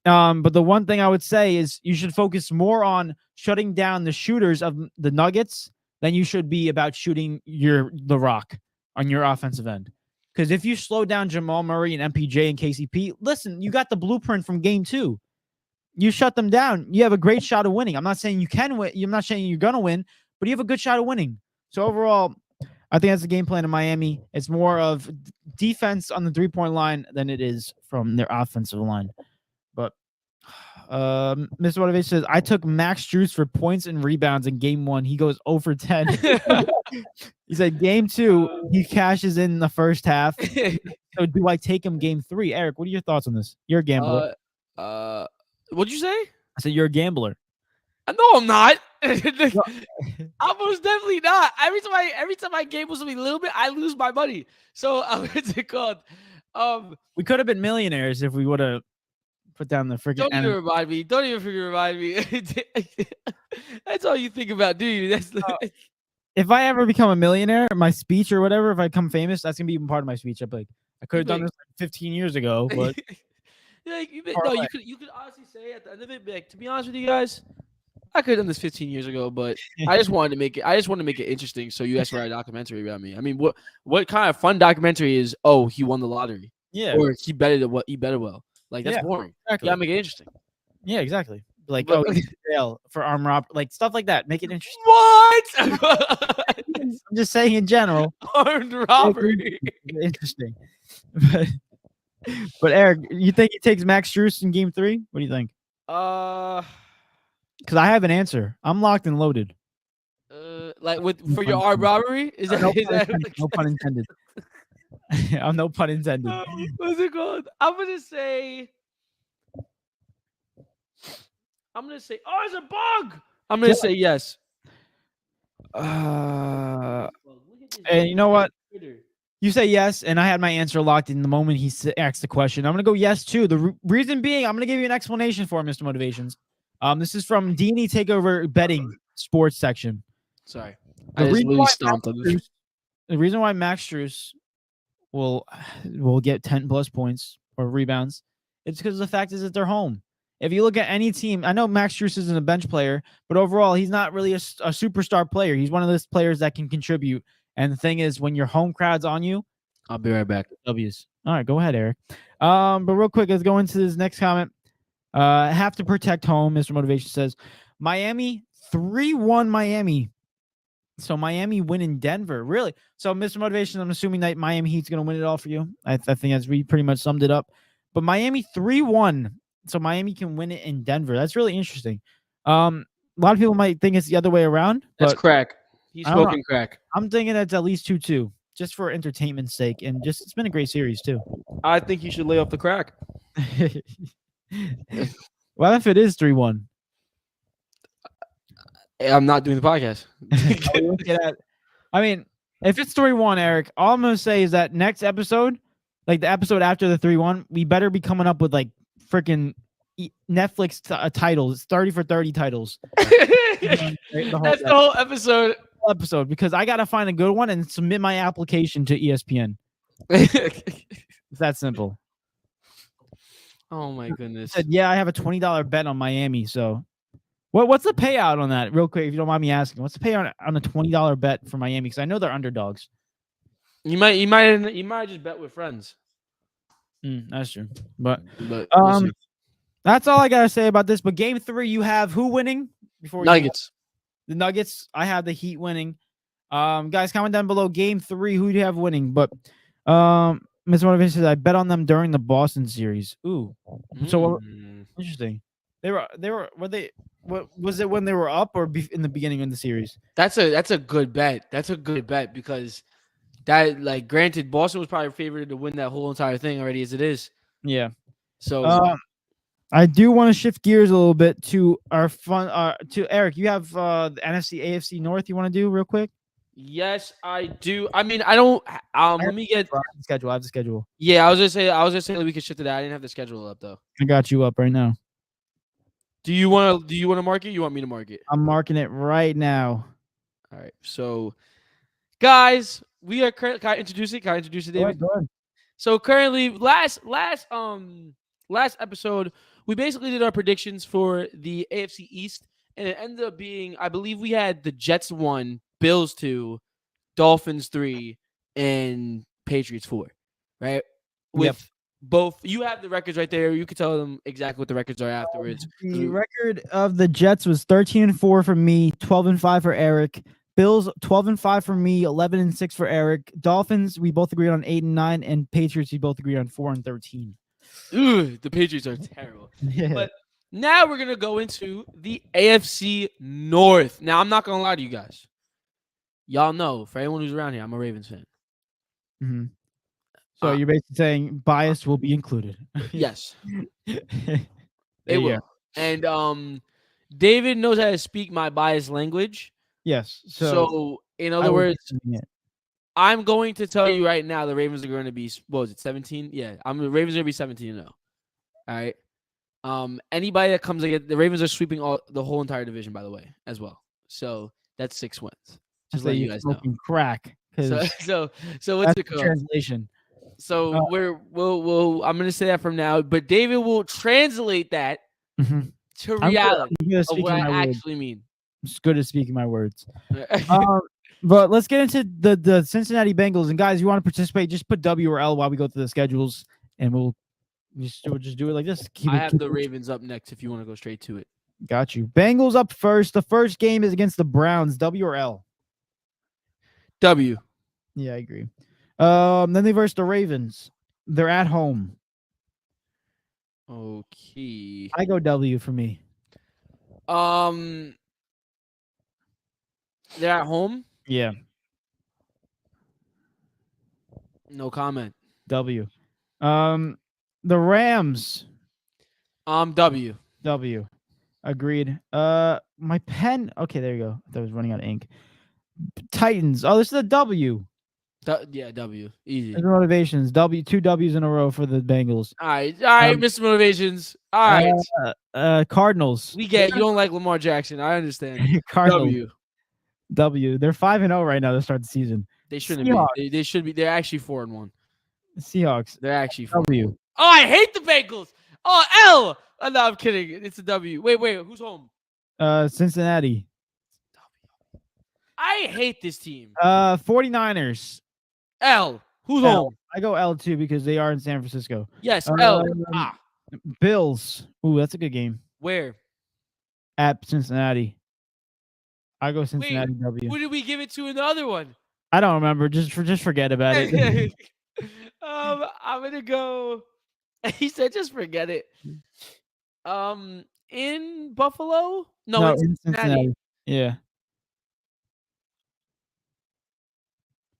But the one thing I would say is you should focus more on shutting down the shooters of the Nuggets than you should be about shooting the rock on your offensive end. Because if you slow down Jamal Murray and MPJ and KCP, listen, you got the blueprint from game 2. You shut them down. You have a great shot of winning. I'm not saying you can win. I'm not saying you're going to win, but you have a good shot of winning. So overall, I think that's the game plan in Miami. It's more of defense on the 3-point line than it is from their offensive line. But Mr. Motivation says, I took Max Strus for points and rebounds in game 1. He goes 0 for 10. He said game 2, he cashes in the first half. So do I take him game 3? Eric, what are your thoughts on this? You're a gambler. What'd you say? I said you're a gambler. No, I'm not. I most definitely not. Every time I gamble something a little bit, I lose my money. So what's it called? We could have been millionaires if we would have put down the freaking. Don't even remind me. Don't even freaking remind me. That's all you think about, do you? That's if I ever become a millionaire, my speech or whatever, if I become famous, that's gonna be even part of my speech. I'm like, I could have done this like 15 years ago, but you could honestly say at the end of it, like, to be honest with you guys, I could have done this 15 years ago, but I just wanted to make it interesting. So you guys write a documentary about me. I mean, what kind of fun documentary is? Oh, he won the lottery. Yeah, or he betted well. Like that's boring. Exactly. You gotta make it interesting. Yeah, exactly. Like, he's in jail for armed robbery, like stuff like that. Make it interesting. What? I'm just saying in general. Armed robbery. Interesting. But Eric, you think he takes Max Strus in game 3? What do you think? Because I have an answer. I'm locked and loaded. Like for your armed robbery? Is that no pun intended? I'm no pun intended. What's it called? I'm gonna say I'm gonna say, oh, it's a bug. I'm gonna say yes. And Look at this you know what? Twitter. You say yes, and I had my answer locked in the moment he asked the question. I'm gonna go yes too. The reason being, I'm gonna give you an explanation for it, Mr. Motivations. This is from D&E Takeover betting sports section. Sorry, I The just reason literally why stomped on this. the reason why Max Strus will get 10 plus points or rebounds, it's because the fact is that they're home. If you look at any team, I know Max Strus isn't a bench player, but overall, he's not really a superstar player. He's one of those players that can contribute. And the thing is, when your home crowd's on you, I'll be right back. W's. All right, go ahead, Eric. But real quick, let's go into this next comment. Have to protect home, Mr. Motivation says. Miami 3-1 Miami. So Miami win in Denver. Really? So, Mr. Motivation, I'm assuming that Miami Heat's going to win it all for you. I think that's we pretty much summed it up. But Miami 3-1. So Miami can win it in Denver. That's really interesting. A lot of people might think it's the other way around. That's But crack. He's smoking crack. I'm thinking it's at least 2-2, just for entertainment's sake. And just it's been a great series, too. I think you should lay off the crack. Well, if it is 3-1. I'm not doing the podcast. I mean, if it's 3-1, Eric, all I'm going to say is that next episode, like the episode after the 3-1, we better be coming up with like freaking Netflix titles, 30 for 30 titles. That's the whole episode. Because I got to find a good one and submit my application to ESPN. It's that simple. Oh my goodness. Said, yeah, I have a $20 bet on Miami. So what's the payout on that? Real quick, if you don't mind me asking, what's the payout on a $20 bet for Miami? Because I know they're underdogs. You might just bet with friends. That's true. But we'll that's all I gotta say about this. But game 3, you have who winning? Nuggets. The Nuggets. I have the Heat winning. Guys, comment down below. Game 3, who do you have winning? But Ms. Motivation says I bet on them during the Boston series. Ooh, so interesting. Were they? What was it when they were up or in the beginning of the series? That's a good bet. That's a good bet because that, like, granted, Boston was probably favored to win that whole entire thing already as it is. Yeah. So I do want to shift gears a little bit to our fun. To Eric, you have the NFC, AFC North. You want to do real quick? Yes, I do. I mean, I don't. Let me get the schedule. I have the schedule. Yeah, I was gonna say that we could shift to that. I didn't have the schedule up though. I got you up right now. Do you want to mark it? You want me to mark it? I'm marking it right now. All right. So, guys, we are currently. Can I introduce it, David? Go ahead. So currently, last episode, we basically did our predictions for the AFC East, and it ended up being, I believe, we had the Jets 1, Bills 2, Dolphins 3, and Patriots 4. Right? With both, you have the records right there. You can tell them exactly what the records are afterwards. The record of the Jets was 13-4 for me, 12-5 for Eric. Bills 12-5 for me, 11-6 for Eric. Dolphins, we both agreed on 8-9, and Patriots, we both agreed on 4-13. Ooh, the Patriots are terrible. Yeah. But now we're gonna go into the AFC North. Now I'm not gonna lie to you guys. Y'all know, for anyone who's around here, I'm a Ravens fan. Mm-hmm. So you're basically saying bias will be included. Yes, it will. And David knows how to speak my biased language. Yes. So in other words, I'm going to tell you right now the Ravens are going to be, what was it, 17? Yeah, the Ravens are going to be 17-0. All right. Anybody that comes against the Ravens are sweeping the whole entire division, by the way, as well. So that's 6 wins. Just letting you guys know. Crack. So what's the translation? So I'm going to say that from now, but David will translate that to reality of what I actually mean. It's good at speaking my words. But let's get into the Cincinnati Bengals. And guys, you want to participate, just put W or L while we go through the schedules, and we'll just do it like this. I have the Ravens up next if you want to go straight to it. Got you. Bengals up first. The first game is against the Browns. W or L? W. Yeah, I agree. Then they verse the Ravens. They're at home. Okay. I go W for me. They're at home? Yeah. No comment. W. The Rams. W. W. Agreed. My pen. Okay, there you go. I thought I was running out of ink. Titans. Oh, this is a W. Yeah, W. Easy. There's motivations. W. Two W's in a row for the Bengals. All right, Um, Mr. Motivations. All right, Cardinals. we get you don't like Lamar Jackson. I understand. Cardinals. W. W. They're 5-0 right now to start the season. They shouldn't Seahawks. be. They should be. They're actually 4-1. Seahawks. They're actually 4-1. W. Oh, I hate the Bengals. Oh, L. Oh, no, I'm kidding. It's a W. Wait. Who's home? Cincinnati. I hate this team. 49ers. L. Who's L. home? I go L too because they are in San Francisco. Yes, L. Bills. Ooh, that's a good game. Where? At Cincinnati. I go Cincinnati Wait, W. who did we give it to in the other one? I don't remember. Just forget about it. I'm gonna go. He said, "Just forget it." In Buffalo? No, in Cincinnati. Yeah.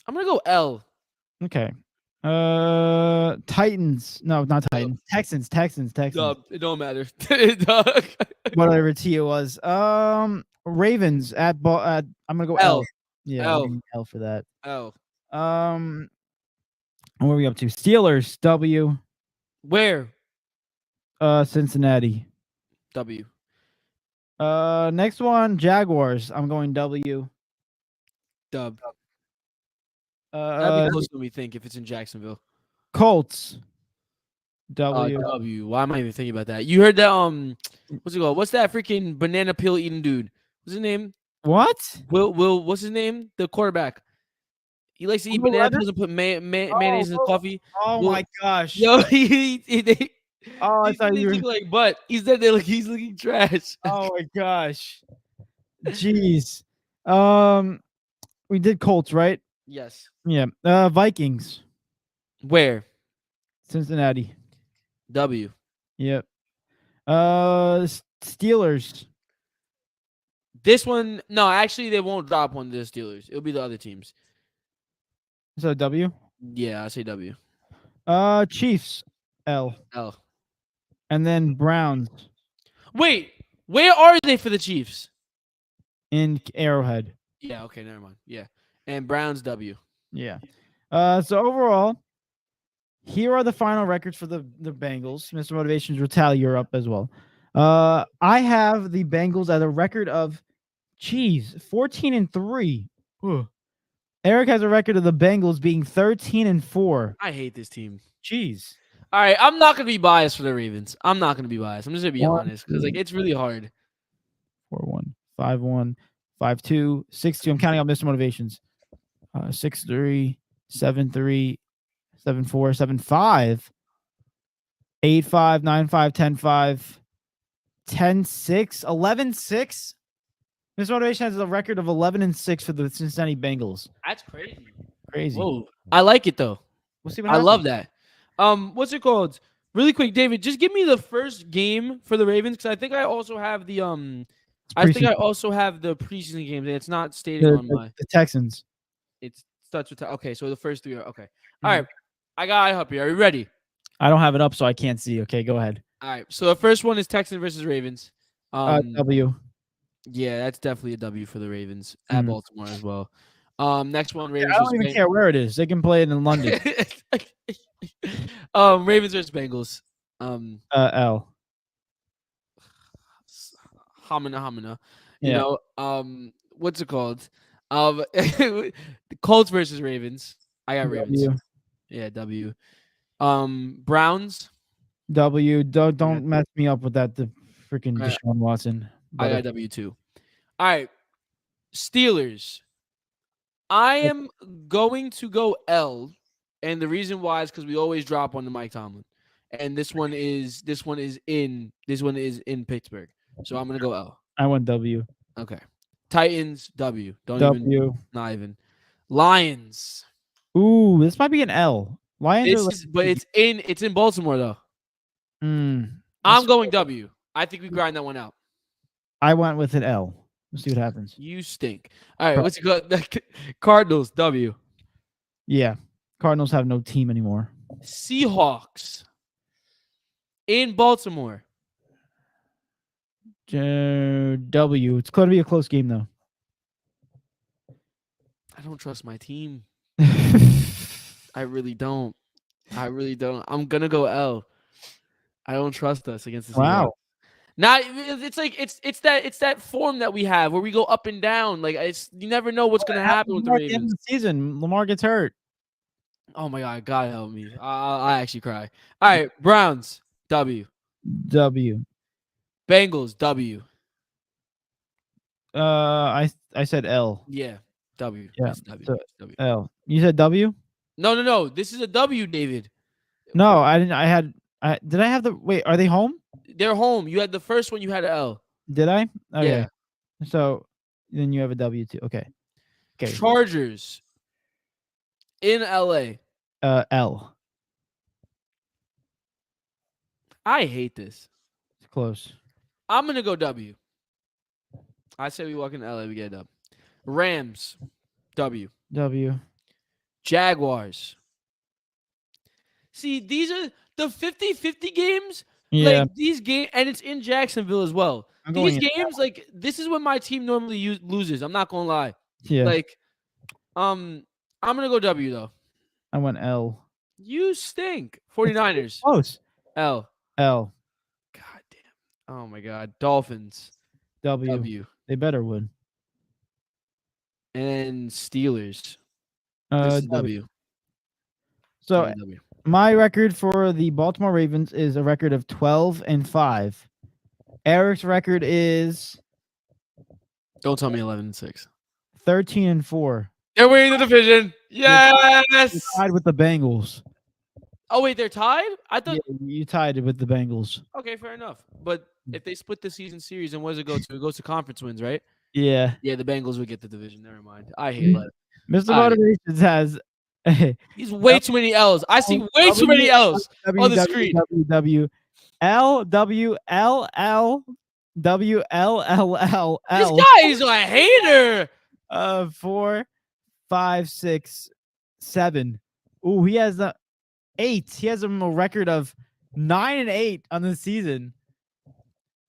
I'm gonna go L. Okay. Titans. No, not Titans. Texans. It don't matter. Whatever T it was. Ravens at I'm gonna go L. Yeah, L for that. L. What are we up to? Steelers W. Where? Cincinnati. W. Next one, Jaguars. I'm going W. Dub. That'd be closer than we think if it's in Jacksonville. Colts. W. W. Why am I even thinking about that? You heard that? What's it called? What's that freaking banana peel eating dude? What's his name? What? Will. What's his name? The quarterback. He likes to eat banana peels and put mayonnaise in his coffee. Oh my gosh. Yo, I thought you were like butt. He said that like he's looking trash. Oh my gosh. Jeez. We did Colts, right? Yes. Yeah. Vikings. Where? Cincinnati. W. Yep. Steelers. This one, no, actually, they won't drop one to the Steelers. It'll be the other teams. So W. Yeah, I say W. Chiefs. L. And then Browns. Wait, where are they for the Chiefs? In Arrowhead. Yeah. Okay. Never mind. Yeah. And Browns W. Yeah. So overall, here are the final records for the Bengals. Mr. Motivations will tally you're up as well. I have the Bengals at a record of 14-3. Eric has a record of the Bengals being 13-4. I hate this team. Jeez. All right, I'm not gonna be biased for the Ravens. I'm not gonna be biased. I'm just gonna be honest because like it's really hard. 4-1, 5-1, 5-2, 6-2. I'm counting out Mr. Motivations. 6-3, 7-3, 7-4, 7-5, 8-5, 9-5, 10-5, 10-6, 11-6. Mr. Motivation has a record of 11-6 for the Cincinnati Bengals. That's crazy. Crazy. Whoa. I like it though. We'll see what I happens. love that. What's it called? Really quick, David, just give me the first game for the Ravens because I think I also have the preseason games and it's not stated on my the Texans. It starts with okay, so the first three are okay. All right. I got it up here. Are you ready? I don't have it up, so I can't see. Okay, go ahead. All right. So the first one is Texans versus Ravens. W. Yeah, that's definitely a W for the Ravens at Baltimore as well. Next one, Ravens. I don't even care where it is. They can play it in London. Ravens versus Bengals. L. Hamina. You know, what's it called? The Colts versus Ravens. I got Ravens. W. Yeah, W. Browns. W. Don't mess me up with that. The freaking Deshaun Watson. I got W too. All right. Steelers. I am going to go L, and the reason why is because we always drop on the Mike Tomlin, and this one is in Pittsburgh, so I'm gonna go L. I went W. Okay. Titans W. Not even. Lions. Ooh, this might be an L. Lions, but it's in Baltimore though. I'm going W. I think we grind that one out. I went with an L. We'll see what happens. You stink. All right, what's it called? Cardinals, W. Yeah. Cardinals have no team anymore. Seahawks in Baltimore. W. It's going to be a close game though. I don't trust my team. I really don't. I'm gonna go L. I don't trust us against the Seahawks. Wow. Not it's like it's that form that we have where we go up and down. Like you never know what's gonna happen with the Lamar at the end of Ravens. the season, Lamar gets hurt. Oh my God help me! I actually cry. All right, Browns W, W. Bengals W. I said L. Yeah, W. Yeah, That's W. so That's W. L. You said W? No. This is a W, David. No, I didn't. Did I have the wait? Are they home? They're home. You had the first one. You had an L. Did I? Okay. Yeah. So then you have a W too. Okay. Chargers in LA. L. I hate this. It's close. I'm gonna go W. I say we walk in LA, we get it up. Rams, W. W. Jaguars. See, these are the 50-50 games. Yeah. Like these games, and it's in Jacksonville as well. I'm These going games, like this is when my team normally loses. I'm not gonna lie. Yeah. Like, I'm gonna go W though. I went L. You stink. 49ers. Close. L. L. God damn. Oh my God. Dolphins. W. W. They better win. And Steelers. This is W. So W. my record for the Baltimore Ravens is a record of 12-5. Eric's record is Don't tell me 11-6. 13-4. They're winning the division. Yes. Tied with the Bengals. Oh wait, they're tied. I thought. Yeah, you tied it with the Bengals. Okay, fair enough. But if they split the season series, and what does it go to? It goes to conference wins, right? Yeah. Yeah, the Bengals would get the division. Never mind. I hate that. Mr. All right. Motivations has He's way too many L's. I see way too many L's on the screen. W L W L L W L L L This L. guy is a hater. 4, 5, 6, 7. Ooh, he has 8. He has a record of 9-8 on the season.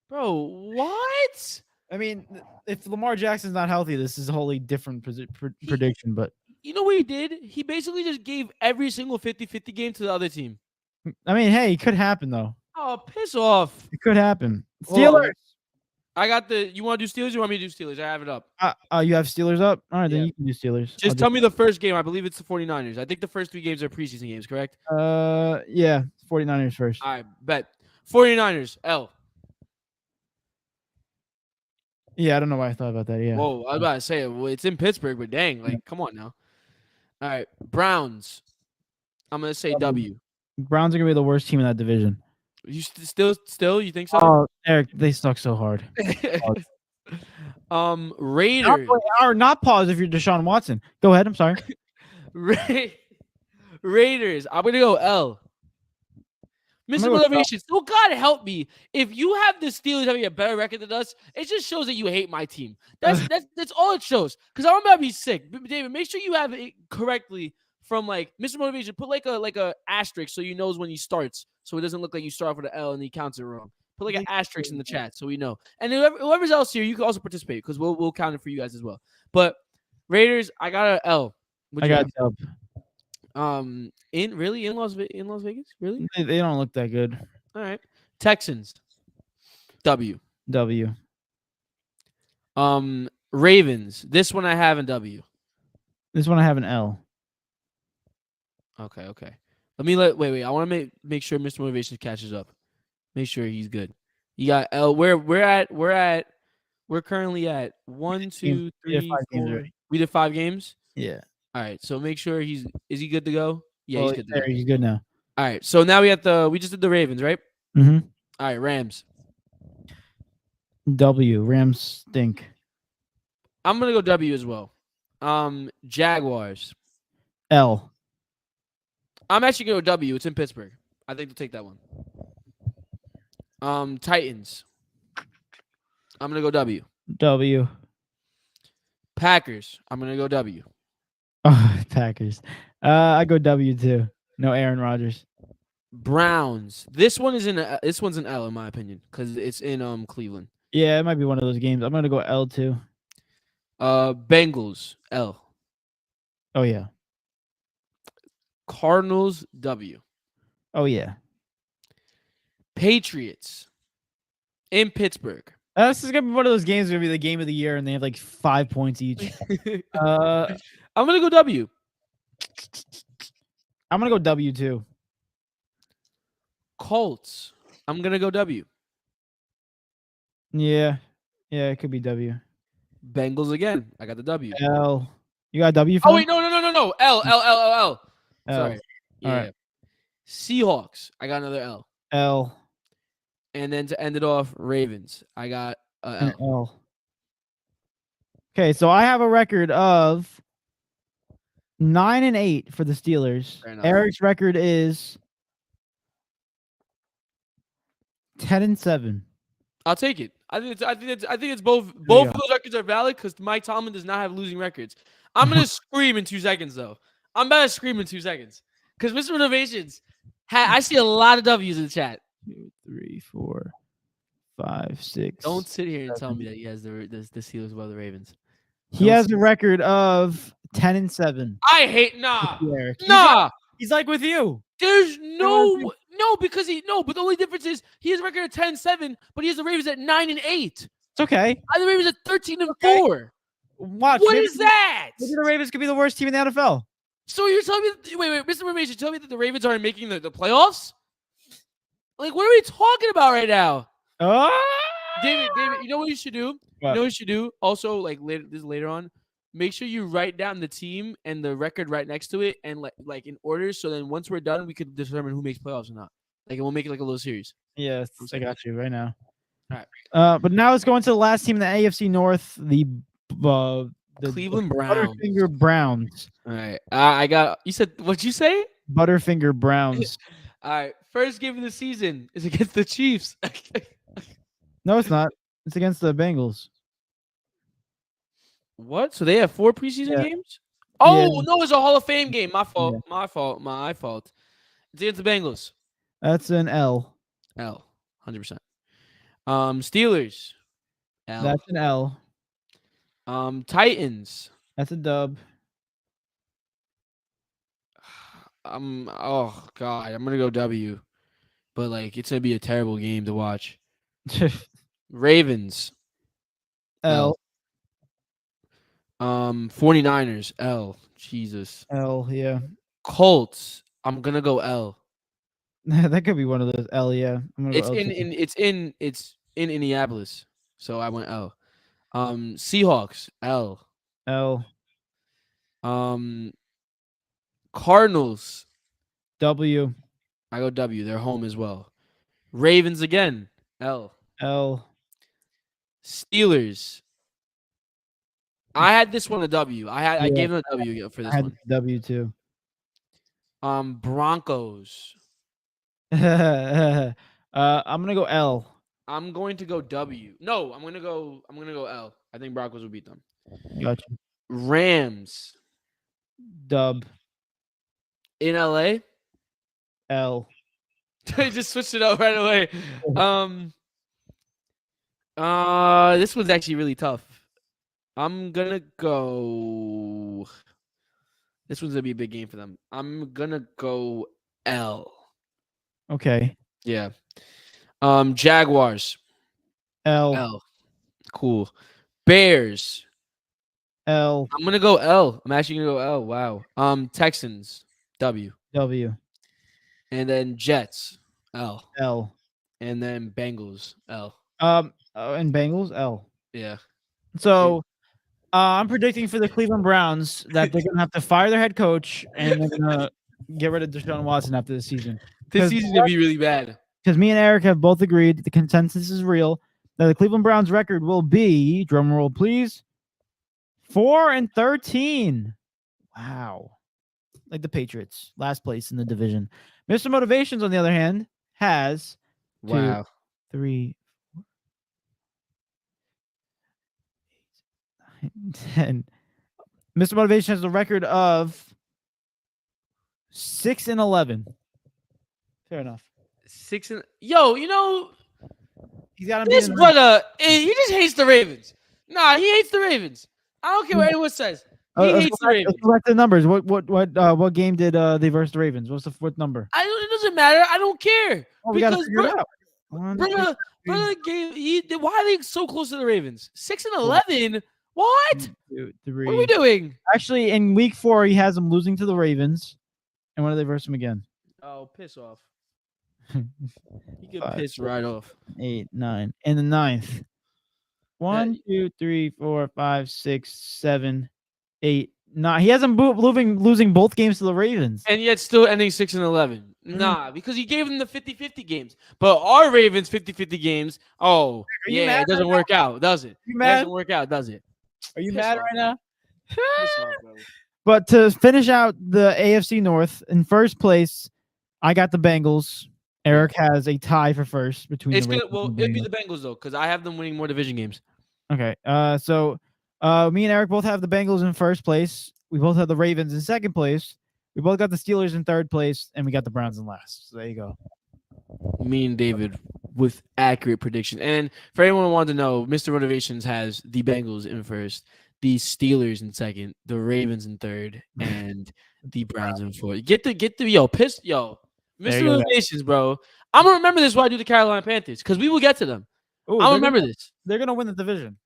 Bro, what? I mean, if Lamar Jackson's not healthy, this is a wholly different prediction. But you know what he did? He basically just gave every single 50-50 game to the other team. I mean, hey, it could happen though. Oh, piss off. It could happen. Hold on. Steelers. I got the. You want to do Steelers? Or you want me to do Steelers? I have it up. You have Steelers up? All right, Yeah. then you can do Steelers. Just tell me the first game. I believe it's the 49ers. I think the first 3 games are preseason games, correct? Yeah, 49ers first. All right, bet. 49ers, L. Yeah, I don't know why I thought about that. Yeah. Whoa, I was about to say it's in Pittsburgh, but dang, like, come on now. All right, Browns. I'm gonna say W. Browns are gonna be the worst team in that division. You still you think so? Oh, Eric, they suck so hard. Raiders. Or not pause if you're Deshaun Watson. Go ahead. I'm sorry. Raiders. I'm gonna go L. Mr. Motivation. So God help me. If you have the Steelers having a better record than us, it just shows that you hate my team. That's all it shows. Because I'm about to be sick. David, make sure you have it correctly from like Mr. Motivation. Put like a asterisk so you knows when he starts, so it doesn't look like you start off with an L and he counts it wrong. Put like an asterisk in the chat so we know. And whoever's else here, you can also participate because we'll count it for you guys as well. But Raiders, I got an L. I got Dub. In Las Vegas? Really? They don't look that good. All right. Texans. W. Ravens. This one I have in W. This one I have an L. Okay. Wait. I want to make sure Mr. Motivation catches up. Make sure he's good. You got L. We're currently at 1, 2, 3, 4. We did 5 games? Yeah. All right. So make sure is he good to go? Yeah, he's good to go. He's good now. All right. So now we just did the Ravens, right? Mm-hmm. All right, Rams. W. Rams stink. I'm gonna go W as well. Jaguars. L. I'm actually gonna go W. It's in Pittsburgh. I think they'll take that one. Titans. I'm gonna go W. W. Packers. I'm gonna go W. Oh, Packers. I go W too. No Aaron Rodgers. Browns. This one's an L in my opinion because it's in Cleveland. Yeah, it might be one of those games. I'm gonna go L2. Bengals L. Oh yeah. Cardinals W. Oh yeah. Patriots in Pittsburgh. This is gonna be one of those games. Gonna be the game of the year, and they have like 5 points each. I'm gonna go W. I'm gonna go W2. Colts. I'm gonna go W. Yeah, yeah, it could be W. Bengals again. I got the W. L. You got W for Oh them? wait, no. L. L. L. L. L. L. Sorry. All Yeah. right. Seahawks. I got another L. L And then to end it off, Ravens. I got a and L. L. Okay, so I have a record of 9-8 for the Steelers. Fair enough. Eric's record is 10-7. I'll take it. I think it's both. you Both go. of those records are valid because Mike Tomlin does not have losing records. I'm gonna scream in 2 seconds though. I'm about to scream in 2 seconds because Mr. Innovations. I see a lot of W's in the chat. 2, 3, 4, 5, 6. Don't sit here and tell me that he has the Steelers above the Ravens. He has a record of 10-7. I hate nah. Eric. Nah. He's like with you. There's no because but the only difference is he has a record of 10-7, but he has the Ravens at 9-8. It's okay. I have the Ravens at 13-4. Watch. What is that? Maybe the Ravens could be the worst team in the NFL. So you're telling me wait, Mr. Remains, you're telling me that the Ravens aren't making the playoffs? Like, what are we talking about right now? David, you know what you should do? What? You know what you should do? Also, like later on, make sure you write down the team and the record right next to it and like in order. So then once we're done, we could determine who makes playoffs or not. Like, and we'll make it like a little series. Yes, I got you right now. All right. But now let's go into the last team in the AFC North, the Cleveland Browns. Butterfinger Browns. All right. I got. You said what'd you say? Butterfinger Browns. All right. First game of the season is against the Chiefs. No, it's not. It's against the Bengals. What? So they have 4 preseason Yeah. games? Oh, Yeah. no, it's a Hall of Fame game. My fault. Yeah. My fault. It's against the Bengals. That's an L. L. 100%. Steelers. L. That's an L. Titans. That's a dub. Oh God, I'm gonna go W. But like it's gonna be a terrible game to watch. Ravens. L. 49ers. L. Jesus. L, yeah. Colts. I'm gonna go L. That could be one of those L, yeah. I'm gonna It's go L in Indianapolis. So I went L. Seahawks. L. L. Cardinals. W. I go W. They're home as well. Ravens again. L. L. Steelers. I had this one a W. I gave them a W for this I had one. W too. Broncos. I'm gonna go L. I'm going to go W. No, I'm gonna go L. I think Broncos will beat them. Gotcha. Rams. Dub. In LA. L. They just switched it up right away. This one's actually really tough. I'm gonna go. This one's gonna be a big game for them. I'm gonna go L. Okay. Yeah. Jaguars. L. L. Cool. Bears. L. I'm gonna go L. I'm actually gonna go L. Wow. Texans. W. W. And then Jets. L. L. And then Bengals. L. And Bengals L. Yeah. So I'm predicting for the Cleveland Browns that they're gonna have to fire their head coach and they're gonna get rid of Deshaun Watson after the season. This season's gonna be really bad. Because me and Eric have both agreed that the consensus is real that the Cleveland Browns record will be, drum roll please, 4-13. Wow. Like the Patriots, last place in the division. Mr. Motivations, on the other hand, has 2, 3, 10. Mr. Motivation has a record of 6-11. Fair enough. 6 and yo, you know, He's got to be This the brother, he just hates the Ravens. Nah, he hates the Ravens. I don't care what anyone says. He hates the Let's Ravens. go back to the numbers. What game did they versus the Ravens? What's the fourth number? It doesn't matter. I don't care Oh, we got to because figure it out. One, two, brother why are they so close to the Ravens? 6-11. What? 2, What are we 3. doing? Actually, in week 4, he has them losing to the Ravens. And when do they verse him again? Oh, piss off. You can 5, piss right off. 8, 9. In the 9th. 1, 2, 3, 4, 5, 6, 7, 8, 9. He has them losing both games to the Ravens. And yet still ending 6-11. Nah, because he gave them the 50-50 games. But our Ravens 50-50 games, it doesn't work out, does it? You It mad? doesn't work out, does it? Are you Piss mad off, right now? Piss off, bro. But to finish out the AFC North, in first place, I got the Bengals. Eric has a tie for first between the Ravens and the It'd be Bengals. the Bengals though, because I have them winning more division games. Okay. So me and Eric both have the Bengals in first place. We both have the Ravens in second place. We both got the Steelers in third place, and we got the Browns in last. So there you go. Me and David with accurate prediction. And for anyone who wanted to know, Mr. Motivations has the Bengals in first, the Steelers in second, the Ravens in third, and the Browns in fourth. Get the Mr. Motivations, bro. I'm gonna remember this when I do the Carolina Panthers because we will get to them. I'll remember this. They're gonna win the division.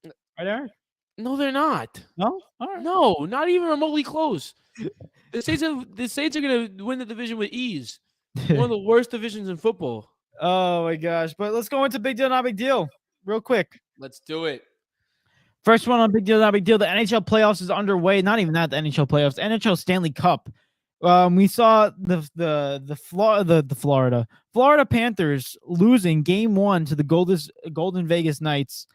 Right, Eric? No, they're not. No? All right. No, not even remotely close. The Saints are gonna win the division with ease. One of the worst divisions in football. Oh my gosh. But let's go into big deal, not big deal. Real quick. Let's do it. First one on big deal, not big deal. The NHL playoffs is underway. Not even that, the NHL playoffs. The NHL Stanley Cup. We saw the Florida Panthers losing game 1 to the Golden Vegas Knights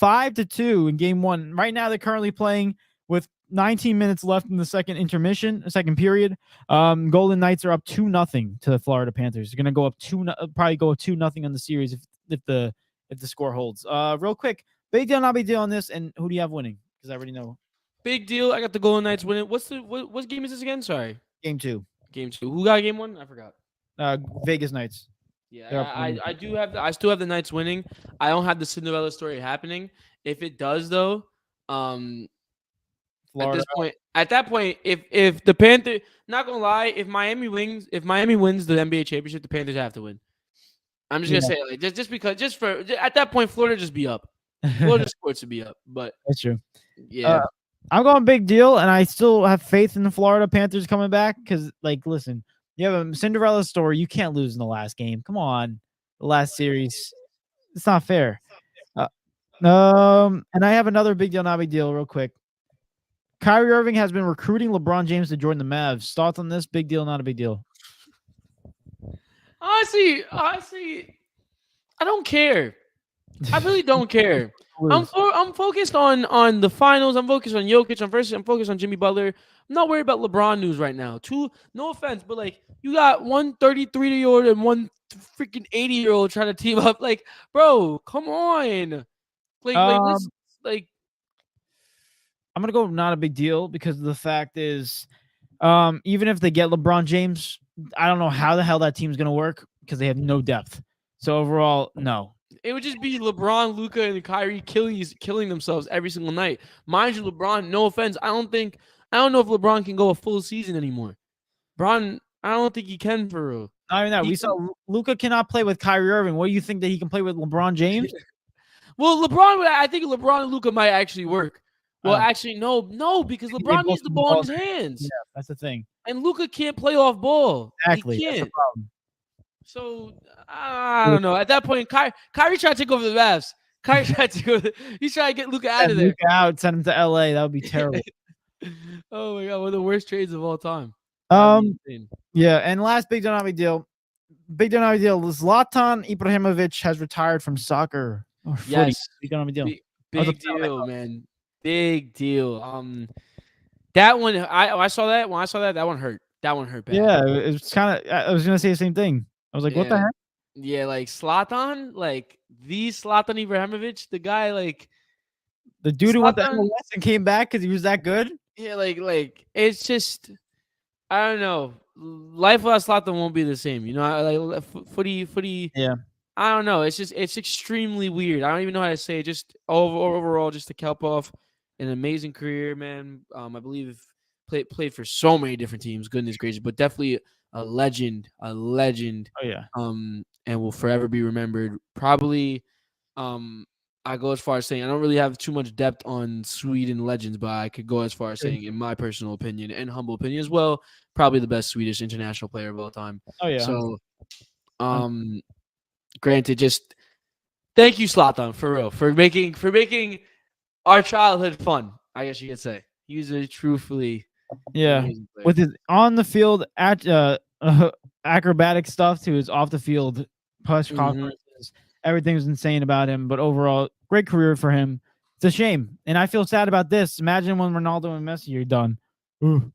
5-2 in game 1. Right now, they're currently playing with 19 minutes left in the second period. Golden Knights are up 2-0 to the Florida Panthers. They're gonna go up probably go up 2-0 on the series if the score holds. Real quick, big deal, not big deal on this. And who do you have winning? Because I already know. Big deal. I got the Golden Knights winning. What game is this again? Sorry. Game 2. Game 2. Who got game 1? I forgot. Vegas Knights. Yeah, I still have the Knights winning. I don't have the Cinderella story happening. If it does though, Florida. at that point, if the Panthers, not gonna lie, if Miami wins the NBA championship, the Panthers have to win. I'm just gonna say it, like at that point, Florida just be up. Florida sports to be up, but that's true. Yeah, I'm going big deal, and I still have faith in the Florida Panthers coming back because, like, listen, you have a Cinderella story. You can't lose in the last game. Come on, the last series. It's not fair. And I have another big deal, not big deal, real quick. Kyrie Irving has been recruiting LeBron James to join the Mavs. Thoughts on this? Big deal, not a big deal. Honestly, I don't care. I really don't care. I'm focused on the finals. I'm focused on Jokic. I'm focused on Jimmy Butler. I'm not worried about LeBron news right now. No offense, but like you got one 33-year-old and one freaking 80-year-old trying to team up. Like, bro, come on. Like, I'm gonna go not a big deal because the fact is, even if they get LeBron James, I don't know how the hell that team's gonna work because they have no depth. So overall, no. It would just be LeBron, Luka, and Kyrie killing themselves every single night. Mind you, LeBron, no offense, I don't know if LeBron can go a full season anymore. I don't think he can for real. Not even that. We saw Luka cannot play with Kyrie Irving. What do you think that he can play with LeBron James? Well, I think LeBron and Luka might actually work. Well, actually, no, because LeBron needs the ball in his hands. Yeah, that's the thing. And Luka can't play off ball. Exactly. He can't. That's the problem. So I don't know. At that point, Kyrie tried to take over the Mavs. He's trying to get Luka out of there. Luka out, send him to LA. That would be terrible. Oh my god, one of the worst trades of all time. Yeah, and last big deal, not big deal. Big deal, not big deal. Zlatan Ibrahimovic has retired from soccer. Yes, big deal, not big deal. Big deal, man. Big deal. That one, I saw that. When I saw that, that one hurt. That one hurt bad. Yeah, it was kind of. I was gonna say the same thing. I was like, what the heck? Yeah, like Zlatan, like the Zlatan Ibrahimovic, the guy, like the dude who went to MLS and came back because he was that good. Yeah, like it's just, I don't know. Life without Zlatan won't be the same. You know, like footy. Yeah. I don't know. It's extremely weird. I don't even know how to say it. Just overall, just to cap off an amazing career, man. I believe played for so many different teams. Goodness gracious, but definitely a legend, a legend. Oh yeah. And will forever be remembered. Probably, I go as far as saying I don't really have too much depth on Sweden legends, but I could go as far as saying, in my personal opinion and humble opinion as well, probably the best Swedish international player of all time. Oh yeah. So, granted, just thank you, Zlatan, for real, for making our childhood fun. I guess you could say he's a truthfully amazing player. With his on the field acrobatic stuff to his off the field press conferences, everything was insane about him. But overall, great career for him. It's a shame, and I feel sad about this. Imagine when Ronaldo and Messi are done. Ooh,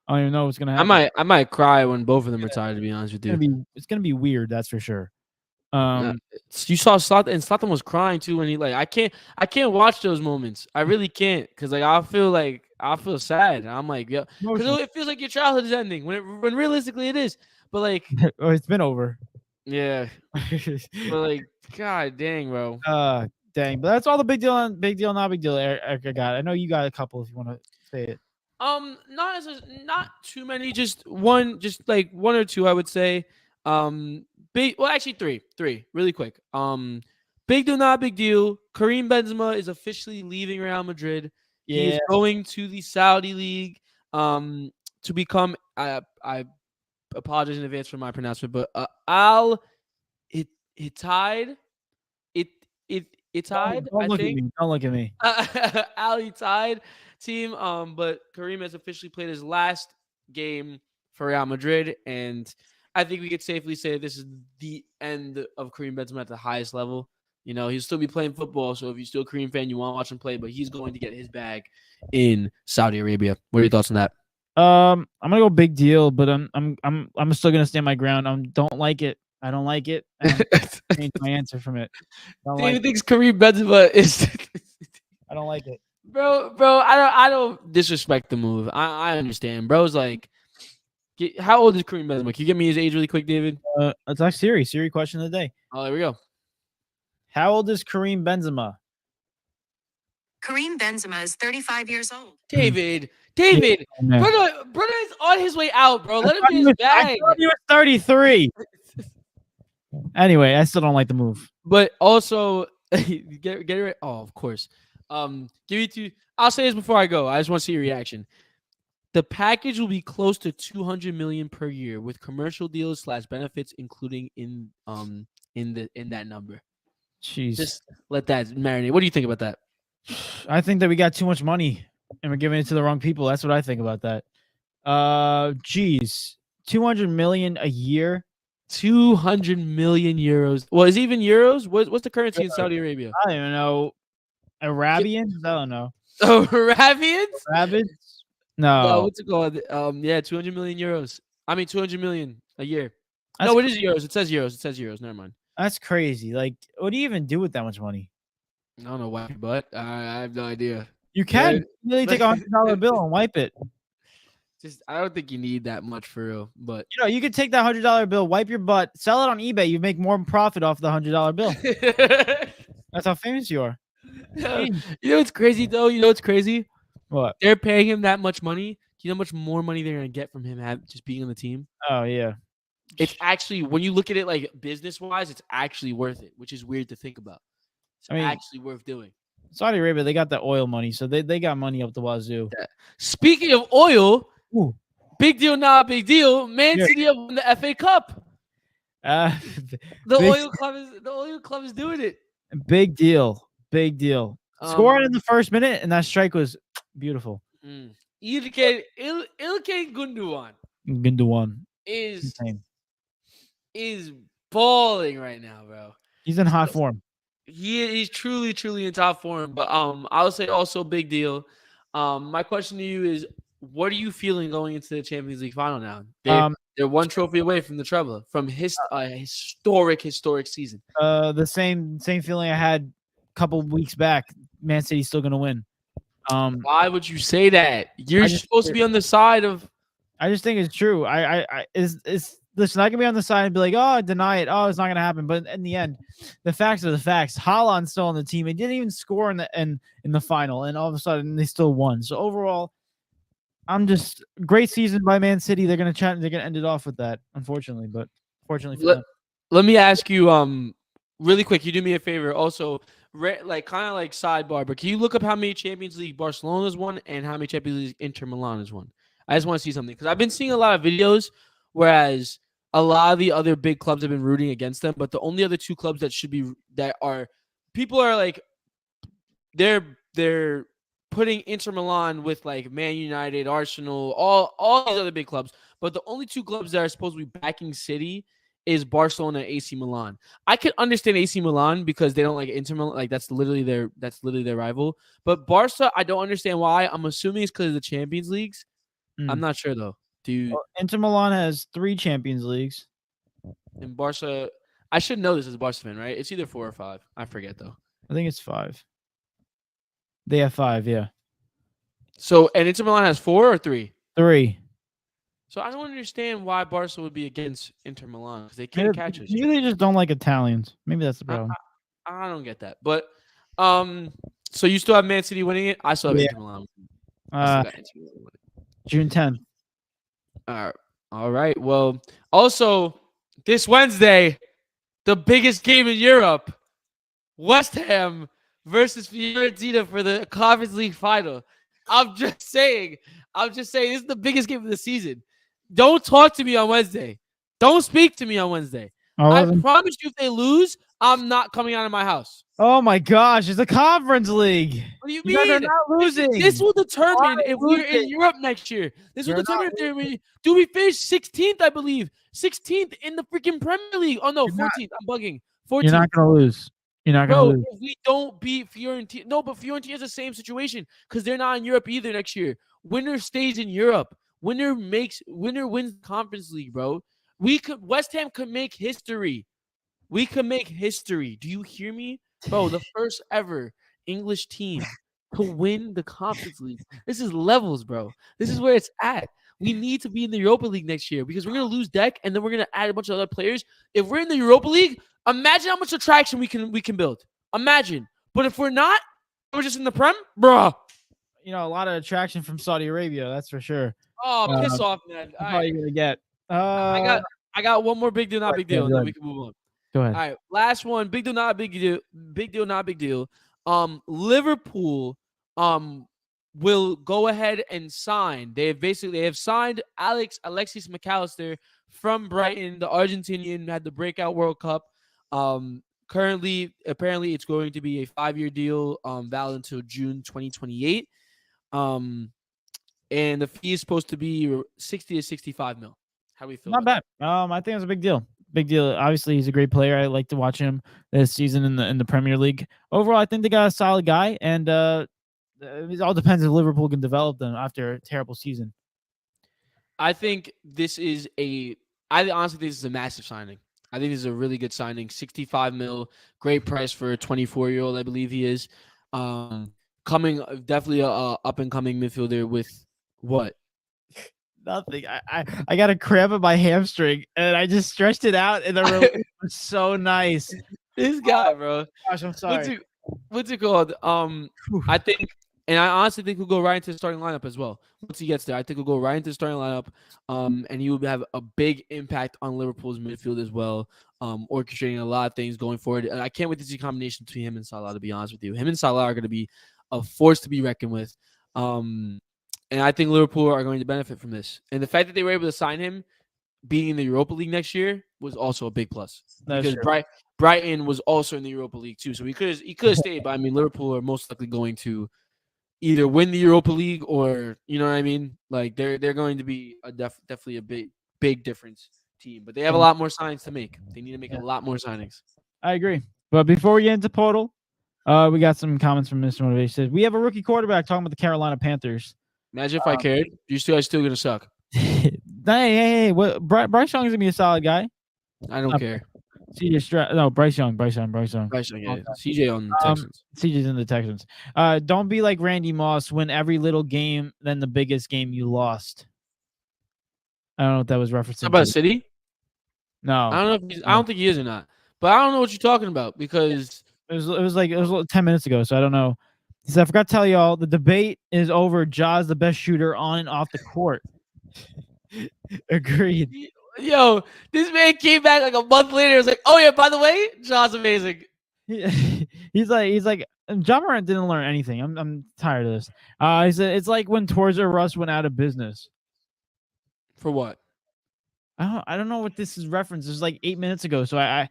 I don't even know what's gonna happen. I might cry when both of them retire. To be honest with you, It's gonna be weird. That's for sure. You saw Zlatan, and Zlatan was crying too when he I can't watch those moments. I really can't, because I feel sad. I'm like, yeah, because it feels like your childhood is ending when realistically it is. But oh, it's been over. Yeah. But god dang, bro. Dang. But that's all the big deal, not big deal. Eric, I got. I know you got a couple if you want to say it. Not too many, just one or two, I would say. Actually three, really quick. Big deal, not big deal. Karim Benzema is officially leaving Real Madrid. He is going to the Saudi League to become I apologize in advance for my pronouncement, but Al Ittihad. Ittihad. Don't look at me. Don't look at me. Al Ittihad team. But Karim has officially played his last game for Real Madrid, and I think we could safely say this is the end of Karim Benzema at the highest level. You know, he'll still be playing football, so if you're still a Karim fan, you want to watch him play, but he's going to get his bag in Saudi Arabia. What are your thoughts on that? I'm gonna go big deal, but I'm still gonna stand my ground. I don't like it. I don't like it. Change my answer from it. David thinks Karim Benzema is. I don't like it, bro. I don't disrespect the move. I understand, bro's like. How old is Karim Benzema? Can you give me his age really quick, David? It's like Siri question of the day. Oh, there we go. How old is Karim Benzema? Karim Benzema is 35 years old. David, brother is on his way out, bro. Let him get his bag. I thought he was 33. Anyway, I still don't like the move. But also, get it right. Oh, of course. Give you two. I'll say this before I go. I just want to see your reaction. The package will be close to $200 million per year with commercial deals / benefits, including in that number. Jeez. Just let that marinate. What do you think about that? I think that we got too much money and we're giving it to the wrong people. That's what I think about that. Geez, 200 million a year. 200 million euros. Well, is it even euros? What's the currency in Saudi Arabia? I don't even know. Arabians? I don't know. Oh, Arabians? Arabians? No. What's it called? 200 million euros. I mean, 200 million a year. No, it is euros. It says euros. Never mind. That's crazy. Like, what do you even do with that much money? I don't know, wipe your butt. I have no idea. You can really take a $100 bill and wipe it. I don't think you need that much for real. But you could take that $100 bill, wipe your butt, sell it on eBay. You make more profit off the $100 bill. That's how famous you are. You know what's crazy though? You know what's crazy? What? They're paying him that much money. Do you know how much more money they're gonna get from him just being on the team? Oh yeah. It's actually, when you look at it like business wise, it's actually worth it, which is weird to think about. It's actually worth doing. Saudi Arabia, they got the oil money, so they got money up the wazoo. Yeah. Speaking of oil, big deal, not big deal. Man City have won the FA Cup. The oil club is doing it. Big deal. Scoring in the first minute, and that strike was beautiful. İlkay Gundogan is balling right now, bro. He's in hot form. He's truly in top form. But I would say also big deal. My question to you is, what are you feeling going into the Champions League final now? They're one trophy away from the treble, from historic season. The same feeling I had a couple weeks back. Man City's still gonna win. Why would you say that? You're supposed to be on the side of. I just think it's true. It's listen, I can be on the side and be like, oh, deny it. Oh, it's not gonna happen. But in the end, the facts are the facts. Haaland's still on the team. He didn't even score in the final, and all of a sudden they still won. So overall, I'm just great season by Man City. They're gonna end it off with that, unfortunately. But fortunately for them. Let me ask you, really quick. You do me a favor, also, like kind of like sidebar, but can you look up how many Champions League Barcelona's won and how many Champions League Inter Milan has won? I just want to see something because I've been seeing a lot of videos, whereas a lot of the other big clubs have been rooting against them, but the only other two clubs people are like, they're putting Inter Milan with like Man United, Arsenal, all these other big clubs, but the only two clubs that are supposed to be backing City is Barcelona and AC Milan. I can understand AC Milan because they don't like Inter Milan, like that's literally their rival. But Barca, I don't understand why. I'm assuming it's because of the Champions Leagues. I'm not sure though. Well, Inter Milan has 3 Champions Leagues. And Barca, I should know this as a Barca fan, right? It's either 4 or 5. I forget though. I think it's 5. They have 5, yeah. So, and Inter Milan has 4 or 3? 3. So I don't understand why Barca would be against Inter Milan because they can't catch us. Maybe they just don't like Italians. Maybe that's the problem. I don't get that. But so you still have Man City winning it? I still have Inter Milan. June 10th. All right. Well, also this Wednesday, the biggest game in Europe, West Ham versus Fiorentina for the Conference League final. I'm just saying this is the biggest game of the season. Don't talk to me on Wednesday. Don't speak to me on Wednesday. I promise you, if they lose, I'm not coming out of my house. Oh my gosh, it's a Conference League. What do you mean? They're not losing. This will determine if we're in Europe next year. This will determine if do we finish 16th, I believe. 16th in the freaking Premier League. Oh no, 14th. I'm bugging. 14th. You're not gonna lose. You're not gonna lose. If we don't beat Fiorentina. No, but Fiorentina is the same situation because they're not in Europe either next year. Winner stays in Europe. Winner wins the Conference League, bro. West Ham could make history. We could make history. Do you hear me? Bro, the first ever English team to win the Conference League. This is levels, bro. This is where it's at. We need to be in the Europa League next year because we're going to lose Deck and then we're going to add a bunch of other players. If we're in the Europa League, imagine how much attraction we can build. Imagine. But if we're not, we're just in the Prem, bro. You know, a lot of attraction from Saudi Arabia, that's for sure. Oh, piss off, man. All right, you're gonna get. I got one more big deal, not big deal, and then we can move on. Go ahead. All right, last one. Big deal, not big deal. Big deal, not big deal. Liverpool will go ahead and sign. They have signed Alexis McAllister from Brighton. The Argentinian had the breakout World Cup. Currently, apparently, it's going to be a 5-year deal, valid until June 2028. And the fee is supposed to be 60 to 65 mil. How do we feel? Not bad. I think it's a big deal. Big deal. Obviously, he's a great player. I like to watch him this season in the Premier League. Overall, I think they got a solid guy, and it all depends if Liverpool can develop them after a terrible season. I think this is I honestly think this is a massive signing. I think this is a really good signing. 65 mil, great price for a 24-year-old, I believe he is. Coming definitely a up and coming midfielder with what? Nothing. I got a cramp in my hamstring and I just stretched it out and the relief was so nice. This guy, bro. Gosh, I'm sorry. What's it called? I think, and I honestly think he'll go right into the starting lineup as well. Once he gets there, I think he'll go right into the starting lineup. And he will have a big impact on Liverpool's midfield as well. Orchestrating a lot of things going forward. And I can't wait to see a combination between him and Salah, to be honest with you. Him and Salah are going to be a force to be reckoned with. And I think Liverpool are going to benefit from this. And the fact that they were able to sign him being in the Europa League next year was also a big plus. Because Brighton was also in the Europa League too. So he could have stayed, but I mean Liverpool are most likely going to either win the Europa League or, you know what I mean? Like they're going to be definitely a big difference team. But they have a lot more signings to make. They need to make a lot more signings. I agree. But before we get into Portal, we got some comments from Mr. Motivation. We have a rookie quarterback talking about the Carolina Panthers. Imagine if I cared. You guys still gonna suck. Hey, what? Bryce Young is gonna be a solid guy. I don't care. Bryce Young. Bryce Young, yeah. CJ on the Texans. CJ's in the Texans. Don't be like Randy Moss. Win every little game, then the biggest game you lost. I don't know what that was referencing. How about City? No, I don't know if he's. I no. don't think he is or not. But I don't know what you're talking about because It was 10 minutes ago, so I don't know. He said, I forgot to tell y'all the debate is over. Ja's the best shooter on and off the court. Agreed. yo, this man came back like a month later. It was like, oh yeah, by the way, Ja's amazing. He's like John Morant didn't learn anything. I'm tired of this. He said it's like when Toys R Us went out of business. For what? I don't know what this is reference. It was like 8 minutes ago, so I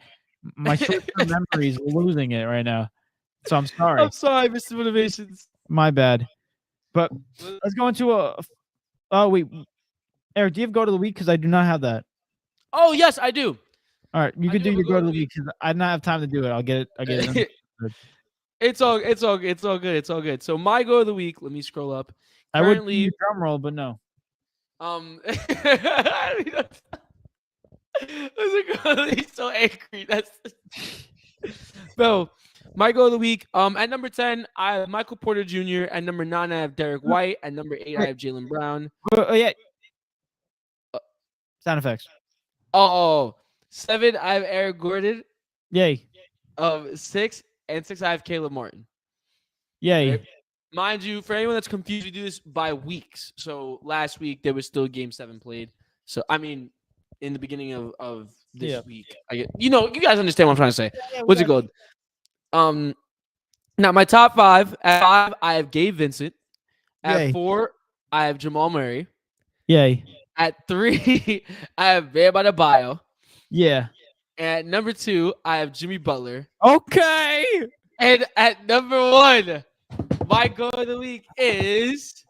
my short-term memories are losing it right now. So I'm sorry. I'm sorry, Mr. Motivations. My bad. But let's go into a. Oh wait, Eric, do you have go to the week? Because I do not have that. Oh yes, I do. All right, you I could do do have a your go go to to the the week because I do not have time to do it. I'll get it. It's all good. It's all good. So my go of the week. Let me scroll up. I would do Currently, your drum roll, but no. He's so angry. That's bro. My go of the week. At number 10, I have Michael Porter Jr. At number 9, I have Derek White. At number 8, I have Jalen Brown. Yeah. Sound effects. Oh, 7, I have Eric Gordon. Yay. 6 and 6, I have Caleb Martin. Yay. Right? Mind you, for anyone that's confused, we do this by weeks. So last week there was still Game 7 played. So I mean, in the beginning of this week, you guys understand what I'm trying to say. What's it called? Now my top 5. At 5, I have Gabe Vincent. At Yay. 4, I have Jamal Murray. Yay. At 3, I have Bam Adebayo. Yeah. At number 2, I have Jimmy Butler. Okay. And at number 1, my go of the week is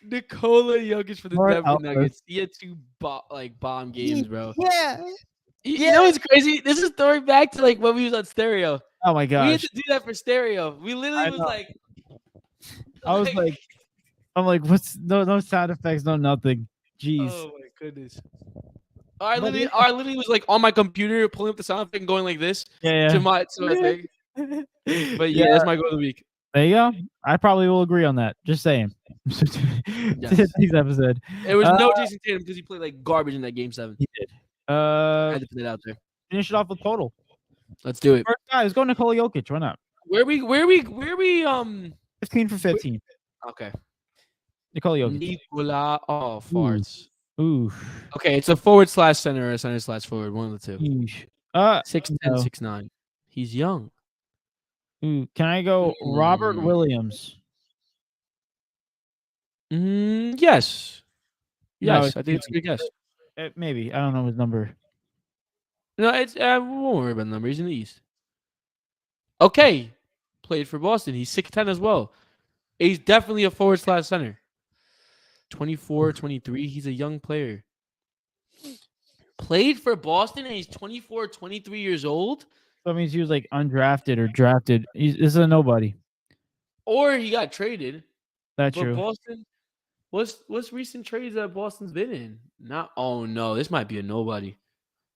Nikola Jokic for the Denver Nuggets. He had 2 bomb games, bro. Yeah. You know what's crazy? This is throwing back to like when we was on stereo. Oh my gosh. We had to do that for stereo. We literally was like, I was like, I'm like, what's no sound effects, no nothing. Jeez. oh my goodness. I literally was like on my computer pulling up the sound effect and going like this to my thing. But yeah, that's my go of the week. There you go. I probably will agree on that. Just saying. Yes. This episode. There was no Jason Tatum because he played like garbage in that Game 7. He did. I had to put it out there. Finish it off with total. Let's do it. First guy, let's go Nikola Jokic. Why not? Where we 15 for 15. Okay. Nikola Jokic. Nikola farts. Ooh. Okay, it's a forward/center or a center/forward, one of the two. Eesh. 6'10", no. 6'9". He's young. Ooh, can I go Robert Williams? Yes. No, Yes, I think it's a good guess. Maybe. I don't know his number. No, it's we won't worry about the number. He's in the East. Okay. Played for Boston. He's 6'10" as well. He's definitely a forward/center. 24, 23. He's a young player. Played for Boston and he's 24, 23 years old. That means he was like undrafted or drafted. This is a nobody. Or he got traded. That's but true. Boston, what's recent trades that Boston's been in? Oh no, this might be a nobody.